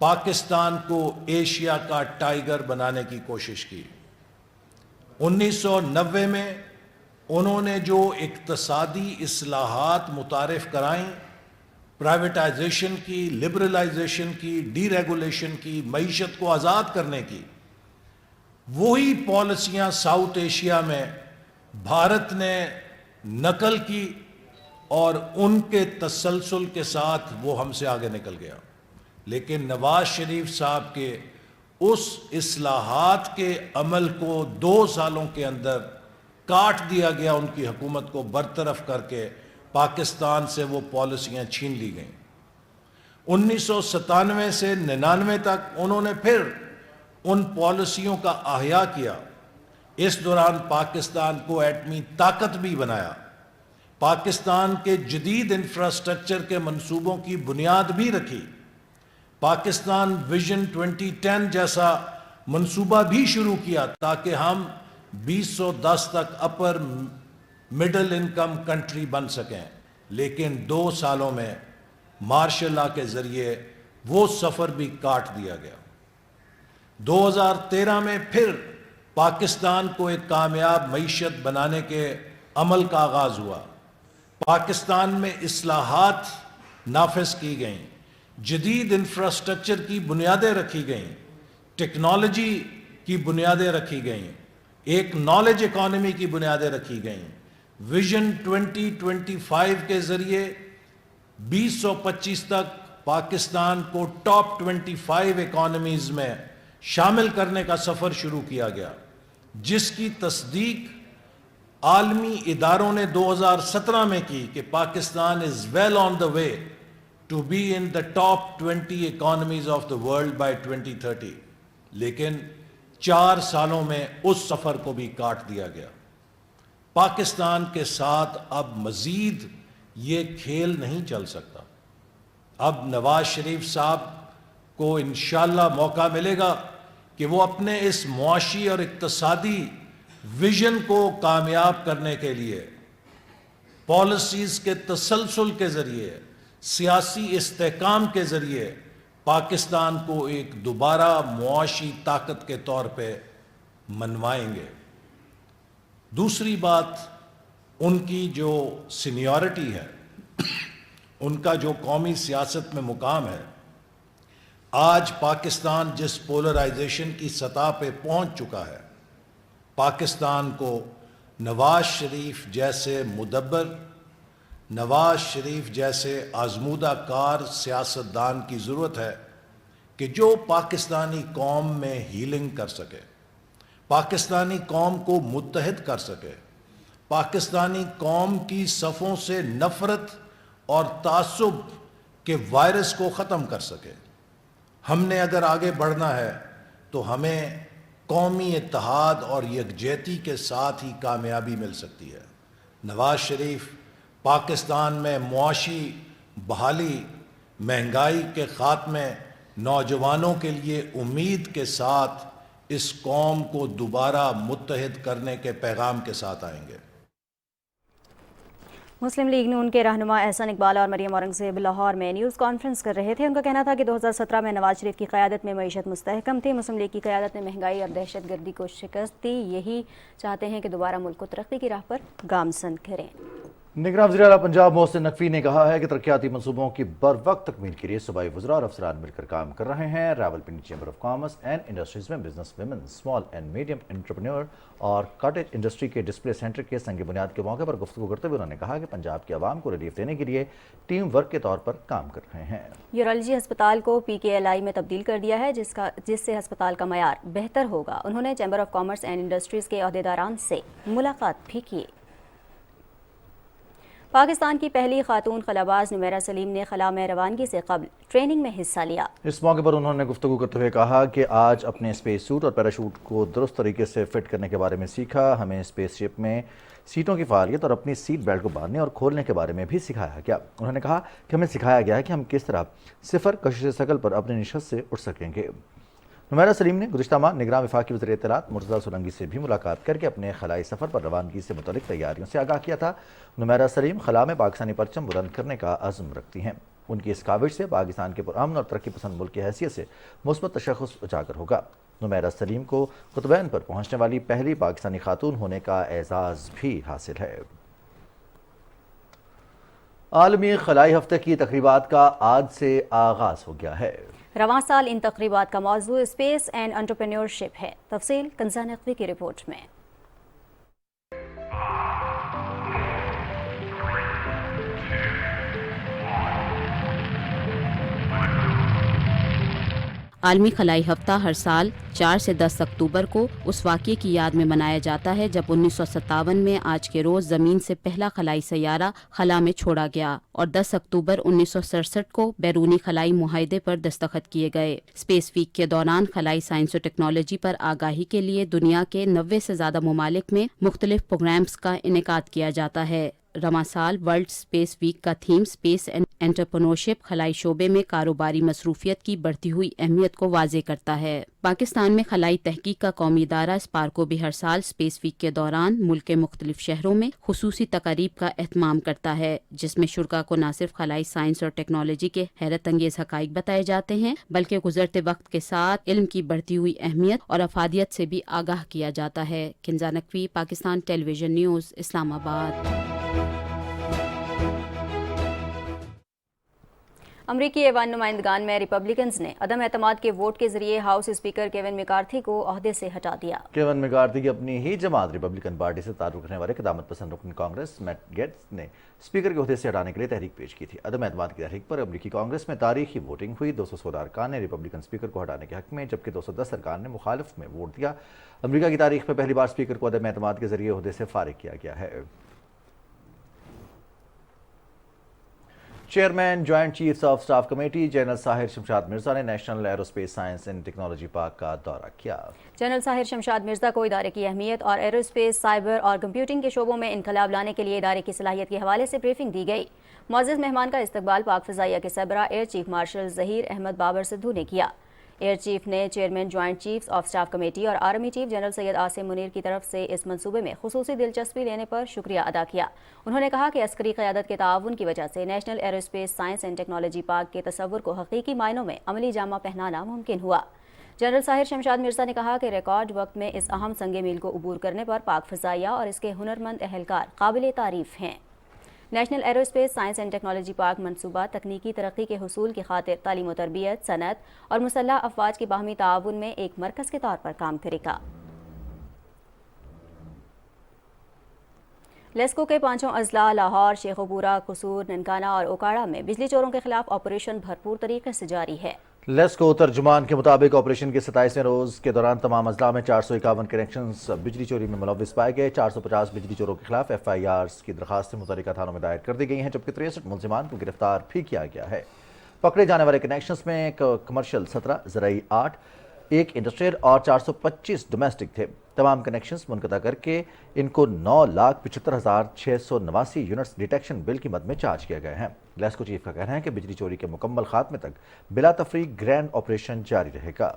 پاکستان کو ایشیا کا ٹائیگر بنانے کی کوشش کی۔ 1990 میں انہوں نے جو اقتصادی اصلاحات متعارف کرائیں، پرائیویٹائزیشن کی، لبرلائزیشن کی، ڈی ریگولیشن کی، معیشت کو آزاد کرنے کی، وہی پالیسیاں ساؤتھ ایشیا میں بھارت نے نقل کی اور ان کے تسلسل کے ساتھ وہ ہم سے آگے نکل گیا۔ لیکن نواز شریف صاحب کے اس اصلاحات کے عمل کو 2 سالوں کے اندر کاٹ دیا گیا، ان کی حکومت کو برطرف کر کے پاکستان سے وہ پالیسیاں چھین لی گئیں۔ 1997 سے 99 تک انہوں نے پھر ان پالیسیوں کا احیاء کیا۔ اس دوران پاکستان کو ایٹمی طاقت بھی بنایا، پاکستان کے جدید انفراسٹرکچر کے منصوبوں کی بنیاد بھی رکھی، پاکستان ویژن 2010 جیسا منصوبہ بھی شروع کیا تاکہ ہم 2010 تک اپر مڈل انکم کنٹری بن سکیں۔ لیکن 2 سالوں میں مارشل لا کے ذریعے وہ سفر بھی کاٹ دیا گیا۔ 2013 میں پھر پاکستان کو ایک کامیاب معیشت بنانے کے عمل کا آغاز ہوا۔ پاکستان میں اصلاحات نافذ کی گئیں، جدید انفراسٹرکچر کی بنیادیں رکھی گئیں، ٹیکنالوجی کی بنیادیں رکھی گئیں، ایک نالج اکانومی کی بنیادیں رکھی گئیں۔ ویژن 2025 کے ذریعے 2025 تک پاکستان کو ٹاپ 25 اکانومیز میں شامل کرنے کا سفر شروع کیا گیا، جس کی تصدیق عالمی اداروں نے 2017 میں کی کہ Pakistan is well on the way to be in the top 20 economies of the world by 2030۔ لیکن 4 سالوں میں اس سفر کو بھی کاٹ دیا گیا۔ پاکستان کے ساتھ اب مزید یہ کھیل نہیں چل سکتا۔ اب نواز شریف صاحب کو انشاءاللہ موقع ملے گا کہ وہ اپنے اس معاشی اور اقتصادی ویژن کو کامیاب کرنے کے لیے پالیسیز کے تسلسل کے ذریعے، سیاسی استحکام کے ذریعے پاکستان کو ایک دوبارہ معاشی طاقت کے طور پہ मनवाएंगे। दूसरी बात, उनकी जो सीनियरिटी है, उनका जो कौमी सियासत में मुकाम है, आज पाकिस्तान जिस पोलराइजेशन की सतह पे पहुंच चुका है, पाकिस्तान को नवाज शरीफ जैसे मुदब्बर, नवाज शरीफ जैसे आजमूदा कार सियासतदान की ज़रूरत है कि जो पाकिस्तानी कौम में हीलिंग कर सके, पाकिस्तानी कौम को मुत्तहिद कर सके, पाकिस्तानी कौम की सफ़ों से नफ़रत और तासुब के वायरस को ख़त्म कर सके। हमने अगर आगे बढ़ना है तो हमें कौमी इत्तेहाद और यकजहती के साथ ही कामयाबी मिल सकती है। नवाज शरीफ पाकिस्तान में मुआशी बहाली, महंगाई के ख़ात्मे, नौजवानों के लिए उम्मीद के साथ इस कौम को दोबारा मुत्तहिद करने के पैगाम के साथ आएंगे। मुस्लिम लीग नून के रहनुमा एहसन इकबाल और मरियम औरंगज़ेब लाहौर में न्यूज़ कॉन्फ्रेंस कर रहे थे। उनका कहना था कि 2017 में नवाज शरीफ की क़यादत में मईशत मुस्तहकम थी। मुस्लिम लीग की क़यादत ने महंगाई और दहशत गर्दी को शिकस्त दी। यही चाहते हैं कि दोबारा मुल्क को तरक्की की राह पर गामजन करें। निगरान वज़ीर आला पंजाब मोहसिन नकवी ने कहा है कि तरक्याती मनसूबों की बर वक्त तकमील के लिए सूबाई वज़रा और अफसरान मिलकर काम कर रहे हैं। Rawalpindi chamber of commerce and industries में business women, small and medium entrepreneur और कॉटेज इंडस्ट्री के डिस्प्ले सेंटर के संग बुनियाद के मौके पर गुफ्तगू करते हुए उन्होंने कहा कि पंजाब के अवाम को रिलीफ देने के लिए टीम वर्क के तौर पर काम कर रहे हैं। यूरोलॉजी अस्पताल को PKLI में तब्दील कर दिया है, जिससे अस्पताल का मयार बेहतर होगा। उन्होंने chamber of commerce and industries के अहदेदारान से मुलाकात भी की। पाकिस्तान की पहली खातून खलाबाज नुमैरा सलीम ने खला में रवानगी से कबल ट्रेनिंग में हिस्सा लिया। इस मौके पर उन्होंने गुफ्तगू करते हुए कहा कि आज अपने स्पेस सूट और पैराशूट को दुरुस्त तरीके से फिट करने के बारे में सीखा। हमें स्पेसशिप में सीटों की फ़ालियत और अपनी सीट बेल्ट को बांधने और खोलने के बारे में भी सिखाया गया। उन्होंने कहा कि हमें सिखाया गया है कि हम किस तरह सिफर कशिश शकल पर अपनी नशस्त से उठ सकेंगे। नुमैरा सलीम ने गुज़िश्ता माह निगरान वफाकी वज़ीर इत्तलात मुर्तज़ा सोलंकी से भी मुलाकात करके अपने खलाई सफ़र पर रवानगी से मुतल्लिक़ तैयारियों से आगाह किया था। नुमैरा सलीम खला में पाकिस्तानी परचम बुलंद करने का अज़्म रखती हैं। उनकी इस काविश से पाकिस्तान के पुरअमन और तरक्की पसंद मुल्क की हैसियत से मुस्बत तशख़्ख़ुस उजागर होगा। नुमैरा सलीम को कुतुबैन पर पहुँचने वाली पहली पाकिस्तानी खातून होने का एज़ाज़ भी हासिल है। आलमी खलाई हफ्ते की तक़रीबात का आज से आगाज़ हो गया है। रवां साल इन तक़रीबात का मौजू स्पेस एंड एंटरप्रेन्योरशिप है। तफसील कंज़ा नकवी की रिपोर्ट में। आलमी खलाई हफ्ता हर साल 4 से 10 अक्टूबर को उस वाक़ये की याद में मनाया जाता है जब 1957 में आज के रोज़ ज़मीन से पहला खलाई सैयारा खला में छोड़ा गया और 10 अक्टूबर 1967 को बैरूनी खलाई मुआहदे पर दस्तखत किए गए। स्पेस वीक के दौरान खलाई साइंस और टेक्नोलॉजी पर आगाही के लिए दुनिया के 90 से ज़्यादा ममालिक में मुख्तलिफ प्रोग्राम्स का इनेकाद किया जाता है। रवां साल वर्ल्ड स्पेस वीक का थीम स्पेस एंड एंटरप्रेन्योरशिप खलाई शोबे में कारोबारी मसरूफियत की बढ़ती हुई अहमियत को वाज़े करता है। पाकिस्तान में खलाई तहकीक का कौमी इदारा स्पार्को भी हर साल स्पेस वीक के दौरान मुल्क के मुख्तलिफ शहरों में खुसूसी तकारीब का एहतमाम करता है, जिसमें शुरा को न सिर्फ खलाई साइंस और टेक्नोलॉजी के हैरत अंगेज हकाइक बताए जाते हैं बल्कि गुजरते वक्त के साथ इल्म की बढ़ती हुई अहमियत और अफादियत से भी आगाह किया जाता है। कंज़ा नकवी, पाकिस्तान टेलीविजन न्यूज़, इस्लामाबाद। अमरीकी ऐवान नुमाइंदगान में रिपब्लिकन्स ने अदम एतमाद के वोट के जरिए हाउस स्पीकर केविन मैकार्थी को ओहदे से हटा दिया। केविन मैकार्थी की अपनी ही जमात रिपब्लिकन पार्टी से ताल्लुक रखने वाले क़दामत पसंद रुकन कांग्रेस मैट गेट्स ने स्पीकर के ओहदे से हटाने के लिए तहरीक पेश की थी। अदम एतमाद की तहरीक पर अमरीकी कांग्रेस में तारीखी वोटिंग हुई। 216 अरकान ने रिपब्लिकन स्पीकर को हटाने के हक में जबकि 210 अरकान ने मुखालिफ में वोट दिया। अमरीका की तारीख में पहली बार स्पीकर को अदम एतमाद के जरिए ओहदे से फारिग किया गया है। Chairman joint chiefs of staff committee general Sahir Shamshad Mirza ने national aerospace science and technology park का दौरा किया। जनरल साहिर शमशाद मिर्जा को इदारे की अहमियत और एरोस्पेस, साइबर और कंप्यूटिंग के शोबों में इनकलाब लाने के लिए इदारे की सलाहियत के हवाले से ब्रीफिंग दी गई। मुअज़्ज़ज़ मेहमान का इस्तकबाल पाक फ़िज़ाइया के सरबराह air chief marshal Zaheer Ahmad Babar Sidhu ने किया। एयर चीफ ने chairman joint chiefs of staff committee और army chief general Syed Asim Munir की तरफ से इस मंसूबे में खुसूसी दिलचस्पी लेने पर शुक्रिया अदा किया। उन्होंने कहा कि अस्करी क़यादत के ताउन की वजह से national aerospace science and technology park के तसव्वुर को हकीकी मायनों में अमली जामा पहनाना मुमकिन हुआ। جنرل ساحر شمشاد مرزا نے کہا کہ ریکارڈ وقت میں اس اہم سنگ میل کو عبور کرنے پر پاک فضائیہ اور اس کے ہنرمند اہلکار قابل تعریف ہیں۔ National arrow space science and technology park منصوبہ تکنیکی ترقی کے حصول کی خاطر تعلیم و تربیت، صنعت اور مسلح افواج کی باہمی تعاون میں ایک مرکز کے طور پر کام کرے گا۔ لیسکو کے 5 اضلاع لاہور، شیخوپورہ، قصور، ننکانہ اور اوکاڑہ میں بجلی چوروں کے خلاف آپریشن بھرپور طریقے سے جاری ہے۔ لیسکو ترجمان کے مطابق آپریشن کے 27ویں روز کے دوران تمام اضلاع میں 451 کنیکشنز بجلی چوری میں ملوث پائے گئے۔ 450 بجلی چوروں کے خلاف FIRs کی درخواستیں متعلقہ تھانوں میں دائر کر دی گئی ہیں، جبکہ 63 ملزمان کو گرفتار بھی کیا گیا ہے۔ پکڑے جانے والے کنیکشنز میں ایک کمرشل 17، زرعی 8، ایک انڈسٹریل اور 425 ڈومیسٹک تھے۔ تمام کنیکشنز منقطع کر کے ان کو 9,75,689 یونٹس ڈیٹیکشن بل کی مد میں چارج کیے گئے ہیں۔ لیسکو چیف کا کہنا ہے کہ بجلی چوری کے مکمل خاتمے تک بلا تفریق گرینڈ آپریشن جاری رہے گا۔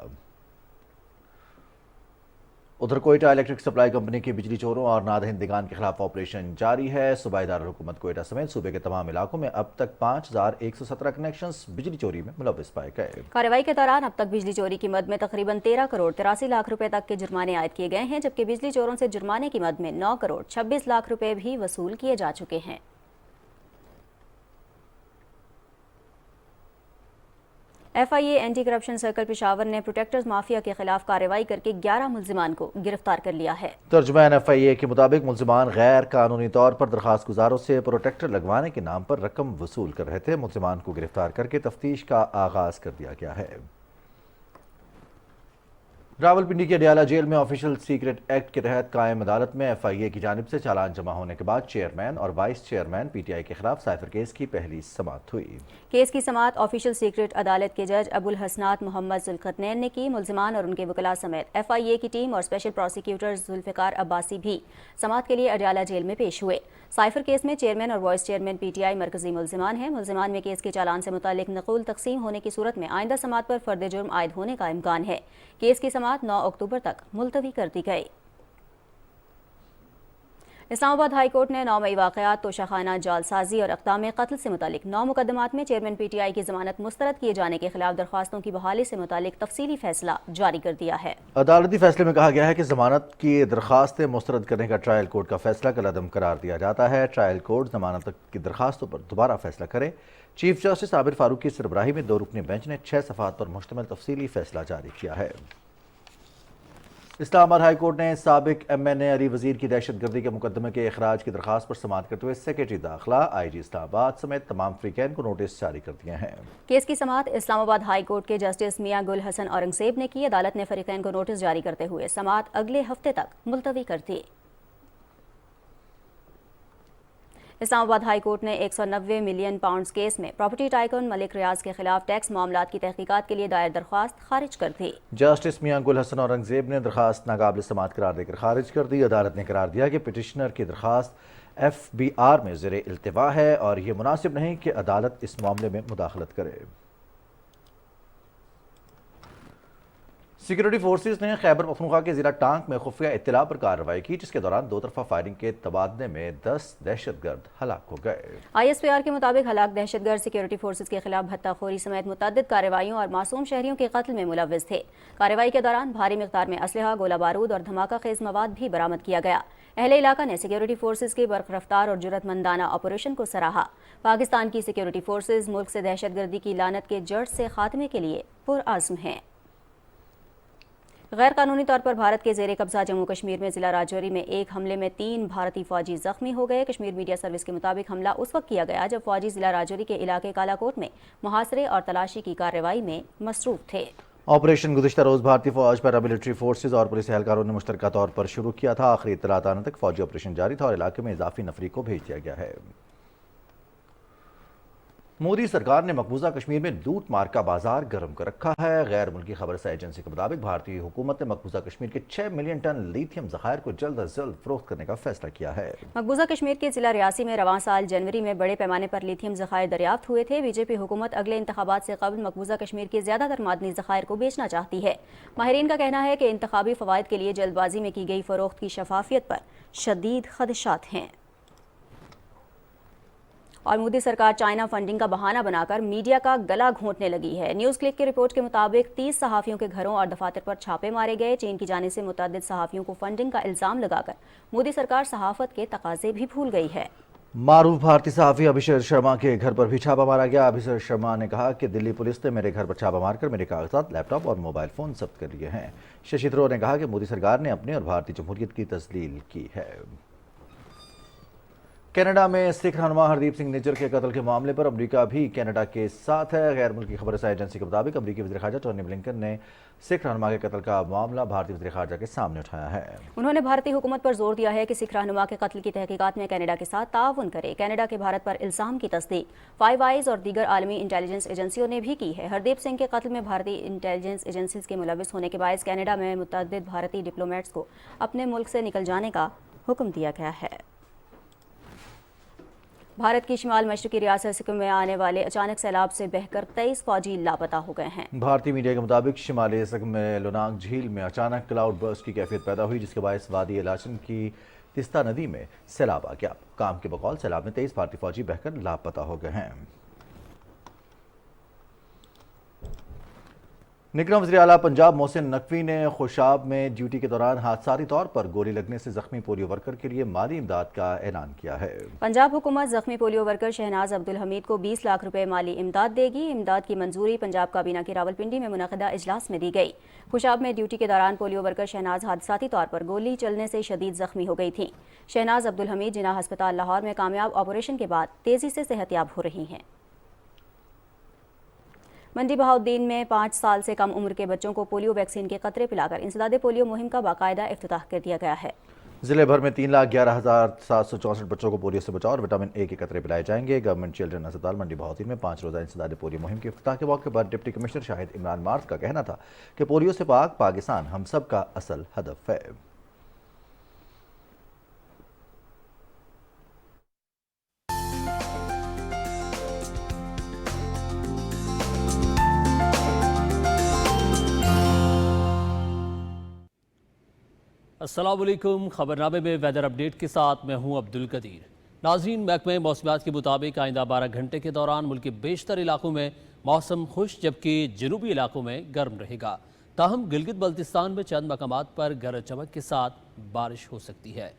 ادھر کوئٹہ الیکٹرک سپلائی کمپنی کی بجلی چوروں اور نادہندگان کے خلاف آپریشن جاری ہے۔ صوبائی دارالحکومت کوئٹہ سمیت صوبے کے تمام علاقوں میں اب تک 5,117 کنیکشنز بجلی چوری میں ملوث پائے گئے۔ کارروائی کے دوران اب تک بجلی چوری کی مد میں تقریباً 13 کروڑ 83 لاکھ روپے تک کے جرمانے عائد کیے گئے ہیں، جبکہ بجلی چوروں سے جرمانے کی مد میں 9 کروڑ 26 لاکھ روپے بھی وصول کیے جا چکے ہیں۔ FIA anti corruption circle Peshawar نے پروٹیکٹرز مافیا کے خلاف کارروائی کر کے 11 ملزمان کو گرفتار کر لیا ہے۔ ترجمان FIA کے مطابق ملزمان غیر قانونی طور پر درخواست گزاروں سے پروٹیکٹر لگوانے کے نام پر رقم وصول کر رہے تھے۔ ملزمان کو گرفتار کر کے تفتیش کا آغاز کر دیا گیا ہے۔ راولپنڈی کے اڈیالہ جیل میں آفیشل سیکرٹ ایکٹ کے تحت قائم عدالت میں FIA کی جانب سے چالان جمع ہونے کے بعد چیئرمین اور وائس چیئرمین PTI کے خلاف سائفر کیس کی پہلی سماعت ہوئی۔ کیس کی سماعت آفیشل سیکرٹ عدالت کے جج ابو الحسنات محمد ذوالقرنین نے کی۔ ملزمان اور ان کے وکلاء سمیت FIA کی ٹیم اور اسپیشل پروسیکیوٹر ذوالفقار عباسی بھی سماعت کے لیے اڈیالہ جیل میں پیش ہوئے۔ سائفر کیس میں چیئرمین اور وائس چیئرمین PTI مرکزی ملزمان ہیں۔ ملزمان میں کیس کے چالان سے متعلق نقول تقسیم ہونے کی صورت میں آئندہ سماعت پر فرد جرم عائد ہونے کا امکان ہے۔ کیس کی سماعت 9 اکتوبر تک ملتوی کر دی گئی۔ اسلام آباد ہائی کورٹ نے 9 مئی واقعات، توشہ خانہ جعل سازی اور اقدام قتل سے متعلق 9 مقدمات میں چیئرمین PTI کی ضمانت مسترد کیے جانے کے خلاف درخواستوں کی بحالی سے متعلق تفصیلی فیصلہ جاری کر دیا ہے۔ عدالتی فیصلے میں کہا گیا ہے کہ ضمانت کی درخواستیں مسترد کرنے کا ٹرائل کورٹ کا فیصلہ کالعدم قرار دیا جاتا ہے۔ ٹرائل کورٹ ضمانت کی درخواستوں پر دوبارہ فیصلہ کرے۔ چیف جسٹس عابر فاروق کی سربراہی میں 2 رکنی بینچ نے 6 صفحات پر مشتمل تفصیلی فیصلہ جاری کیا ہے۔ اسلام آباد ہائی کورٹ نے سابق MNA علی وزیر کی دہشت گردی کے مقدمے کے اخراج کی درخواست پر سماعت کرتے ہوئے سیکرٹری داخلہ IG اسلام آباد سمیت تمام فریقین کو نوٹس جاری کر دیے ہیں۔ کیس کی سماعت اسلام آباد ہائی کورٹ کے جسٹس میاں گل حسن اورنگزیب نے کی۔ عدالت نے فریقین کو نوٹس جاری کرتے ہوئے سماعت اگلے ہفتے تک ملتوی کر دی۔ اسلام آباد ہائی کورٹ نے 190 ملین پاؤنڈز کیس میں پراپرٹی ٹائکون ملک ریاض کے خلاف ٹیکس معاملات کی تحقیقات کے لیے دائر درخواست خارج کر دی۔ جسٹس میاں گل حسن اورنگزیب نے درخواست ناقابل سماعت قرار دے کر خارج کر دی۔ عدالت نے قرار دیا کہ پٹیشنر کی درخواست FBR میں زیر التوا ہے اور یہ مناسب نہیں کہ عدالت اس معاملے میں مداخلت کرے۔ سیکورٹی فورسز نے خیبر پختونخوا کے ضلع ٹانک میں خفیہ اطلاع پر کارروائی کی، جس کے دوران 2 طرفہ فائرنگ کے تبادلے میں 10 دہشت گرد ہلاک ہو گئے۔ ISPR کے مطابق ہلاک دہشت گرد سیکورٹی فورسز کے خلاف بھتہ خوری سمیت متعدد کارروائیوں اور معصوم شہریوں کے قتل میں ملوث تھے۔ کارروائی کے دوران بھاری مقدار میں اسلحہ، گولہ بارود اور دھماکہ خیز مواد بھی برآمد کیا گیا۔ اہل علاقہ نے سیکورٹی فورسز کی برق رفتار اور جرأت مندانہ آپریشن کو سراہا۔ پاکستان کی سیکورٹی فورسز ملک سے دہشت گردی کی لعنت کے جڑ سے خاتمے کے لیے پرعزم ہیں۔ غیر قانونی طور پر بھارت کے زیر قبضہ جموں کشمیر میں ضلع راجوری میں ایک حملے میں 3 بھارتی فوجی زخمی ہو گئے۔ کشمیر میڈیا سروس کے مطابق حملہ اس وقت کیا گیا جب فوجی ضلع راجوری کے علاقے کالا کوٹ میں محاصرے اور تلاشی کی کارروائی میں مصروف تھے۔ آپریشن گزشتہ روز بھارتی فوج، پیراملٹری فورسز اور پولیس اہلکاروں نے مشترکہ طور پر شروع کیا تھا۔ آخری اطلاعات آنے تک فوجی آپریشن جاری تھا اور علاقے میں اضافی نفری کو بھیج دیا گیا ہے۔ مودی سرکار نے مقبوضہ کشمیر میں لوٹ مار کا بازار گرم کر رکھا ہے۔ غیر ملکی خبرساں ایجنسی کے مطابق بھارتی حکومت نے مقبوضہ کشمیر کے 6 ملین ٹن لیتھیم ذخائر کو جلد از جلد فروخت کرنے کا فیصلہ کیا ہے۔ مقبوضہ کشمیر کے ضلع ریاسی میں رواں سال جنوری میں بڑے پیمانے پر لیتھیم ذخائر دریافت ہوئے تھے۔ BJP حکومت اگلے انتخابات سے قبل مقبوضہ کشمیر کے زیادہ تر معدنی ذخائر کو بیچنا چاہتی ہے۔ ماہرین کا کہنا ہے کہ انتخابی فوائد کے لیے جلد بازی میں کی گئی فروخت کی شفافیت پر شدید خدشات ہیں۔ और मोदी सरकार चाइना फंडिंग का बहाना बनाकर मीडिया का गला घोंटने लगी है। न्यूज़ क्लिक की रिपोर्ट के मुताबिक 30 सहाफ़ियों के घरों और दफातर पर छापे मारे गए। चीन की जानिब से मुतअद्दिद सहाफ़ियों को फंडिंग का इल्ज़ाम लगाकर मोदी सरकार सहाफ़त के तकाजे भी भूल गई है। मारूफ भारतीय सहाफ़ी अभिषेक शर्मा के घर पर भी छापा मारा गया। अभिषेक शर्मा ने कहा कि दिल्ली पुलिस ने मेरे घर पर छापा मारकर मेरे कागजात, लैपटॉप और मोबाइल फ़ोन जब्त कर लिए हैं। शशि थरूर ने कहा कि मोदी सरकार ने अपने और भारतीय जमहूरियत की तस्लील की है। कनाडा में सिख रहनुमा हरदीप सिंह निज्जर के कत्ल के मामले पर अमेरिका भी कनाडा के साथ है। गैर मुल्की खबरसाई एजेंसी के मुताबिक अमेरिकी वज़ीर ख़ारजा टोनी ब्लिंकन ने सिख रहनुमा के कत्ल का मामला भारतीय वज़ीर ख़ारजा के सामने उठाया है। उन्होंने भारतीय हुकूमत पर जोर दिया है कि सिख रहनुमा के कत्ल की तहकीकात में कनाडा के साथ ताउन करे। कनाडा के भारत पर इल्ज़ाम की तस्दीक फाइव आइज़ और दीगर आलमी इंटेलिजेंस एजेंसियों ने भी की है। हरदीप सिंह के कत्ल में भारतीय इंटेलिजेंस एजेंसीज के मुलविस होने के बायस कनाडा में मुतअद्दिद भारतीय डिप्लोमेट्स को अपने मुल्क से निकल जाने का हुक्म दिया गया है। भारत की शिमाल मशरकी रियासत सिक्किम में आने वाले अचानक सैलाब से बहकर 23 फौजी लापता हो गए हैं। भारतीय मीडिया के मुताबिक शिमाली सिक्किम में लोनांग झील में अचानक क्लाउड बर्स्ट की कैफियत पैदा हुई, जिसके बायस वादी इलाचन की तिस्ता नदी में सैलाब आ गया। काम के बकौल सैलाब में 23 भारतीय फौजी बहकर लापता हो गए हैं। निकरम वज़ीर आला पंजाब मोहसिन नकवी ने खुशाब में ड्यूटी के दौरान हादसाती तौर पर गोली लगने से जख्मी पोलियो वर्कर के लिए माली इमदाद का ऐलान किया है। पंजाब हुकूमत जख्मी पोलियो वर्कर शहनाज अब्दुल हमीद को 20 लाख रुपए माली इमदाद देगी। इमदाद की मंजूरी पंजाब काबीना की रावलपिंडी में मुनक़दा इजलास में दी गई। खुशाब में ड्यूटी के दौरान पोलियो वर्कर शहनाज हादसाती तौर पर गोली चलने से शदीद जख्मी हो गई थी। शहनाज अब्दुल हमीद जिना हस्पताल लाहौर में कामयाब ऑपरेशन के बाद तेजी से सेहतयाब हो रही हैं। मंडी बहाउद्दीन में 5 साल से कम उम्र के बच्चों को पोलियो वैक्सीन के कतरे पिलाकर इंसदादे पोलियो मुहिम का बाकायदा इफ्तिताह कर दिया गया है। जिले भर में 3,11,764 बच्चों को पोलियो से बचाव और विटामिन ए के कतरे पिलाए जाएंगे। गवर्नमेंट चिल्ड्रन अस्पताल मंडी बहाउद्दीन में 5 रोज़ा इंसदादे पोलियो मुहिम के इफ्तिताह के मौके पर डिप्टी कमिश्नर शाहिद इमरान मार्फ का कहना था कि पोलियो से पाक पाकिस्तान हम सब का असल हदफ है। अस्सलाम वालेकुम। खबरनामे में वेदर अपडेट के साथ मैं हूं अब्दुल कदीर। नाज़रीन, महकमे मौसमियात के मुताबिक आइंदा 12 घंटे के दौरान मुल्क के बेशतर इलाकों में मौसम खुश जबकि जनूबी इलाकों में गर्म रहेगा। ताहम गिलगित बल्तिस्तान में चंद मकामात पर गरज चमक के साथ बारिश हो सकती है।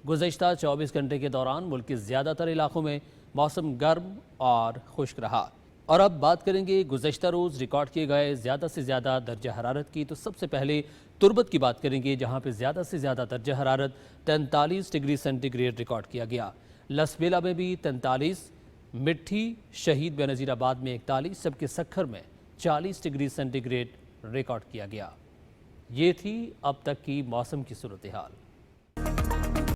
गुज़श्ता 24 घंटे के दौरान मुल्क के ज़्यादातर इलाकों में मौसम गर्म और खुश्क रहा। और अब बात करेंगे गुज़श्ता रोज़ रिकॉर्ड किए गए ज़्यादा से ज़्यादा दर्जा हरारत की। तो सबसे पहले तुर्बत की बात करेंगे, जहाँ पे ज़्यादा से ज़्यादा दर्जा हरारत 43 डिग्री सेंटीग्रेड रिकॉर्ड किया गया। लसबेला में भी 43, मिट्ठी, शहीद बेनज़ीराबाद में 41, जबकि सखर में 40 डिग्री सेंटीग्रेड रिकॉर्ड किया गया। ये थी अब तक की मौसम की सूरत हाल।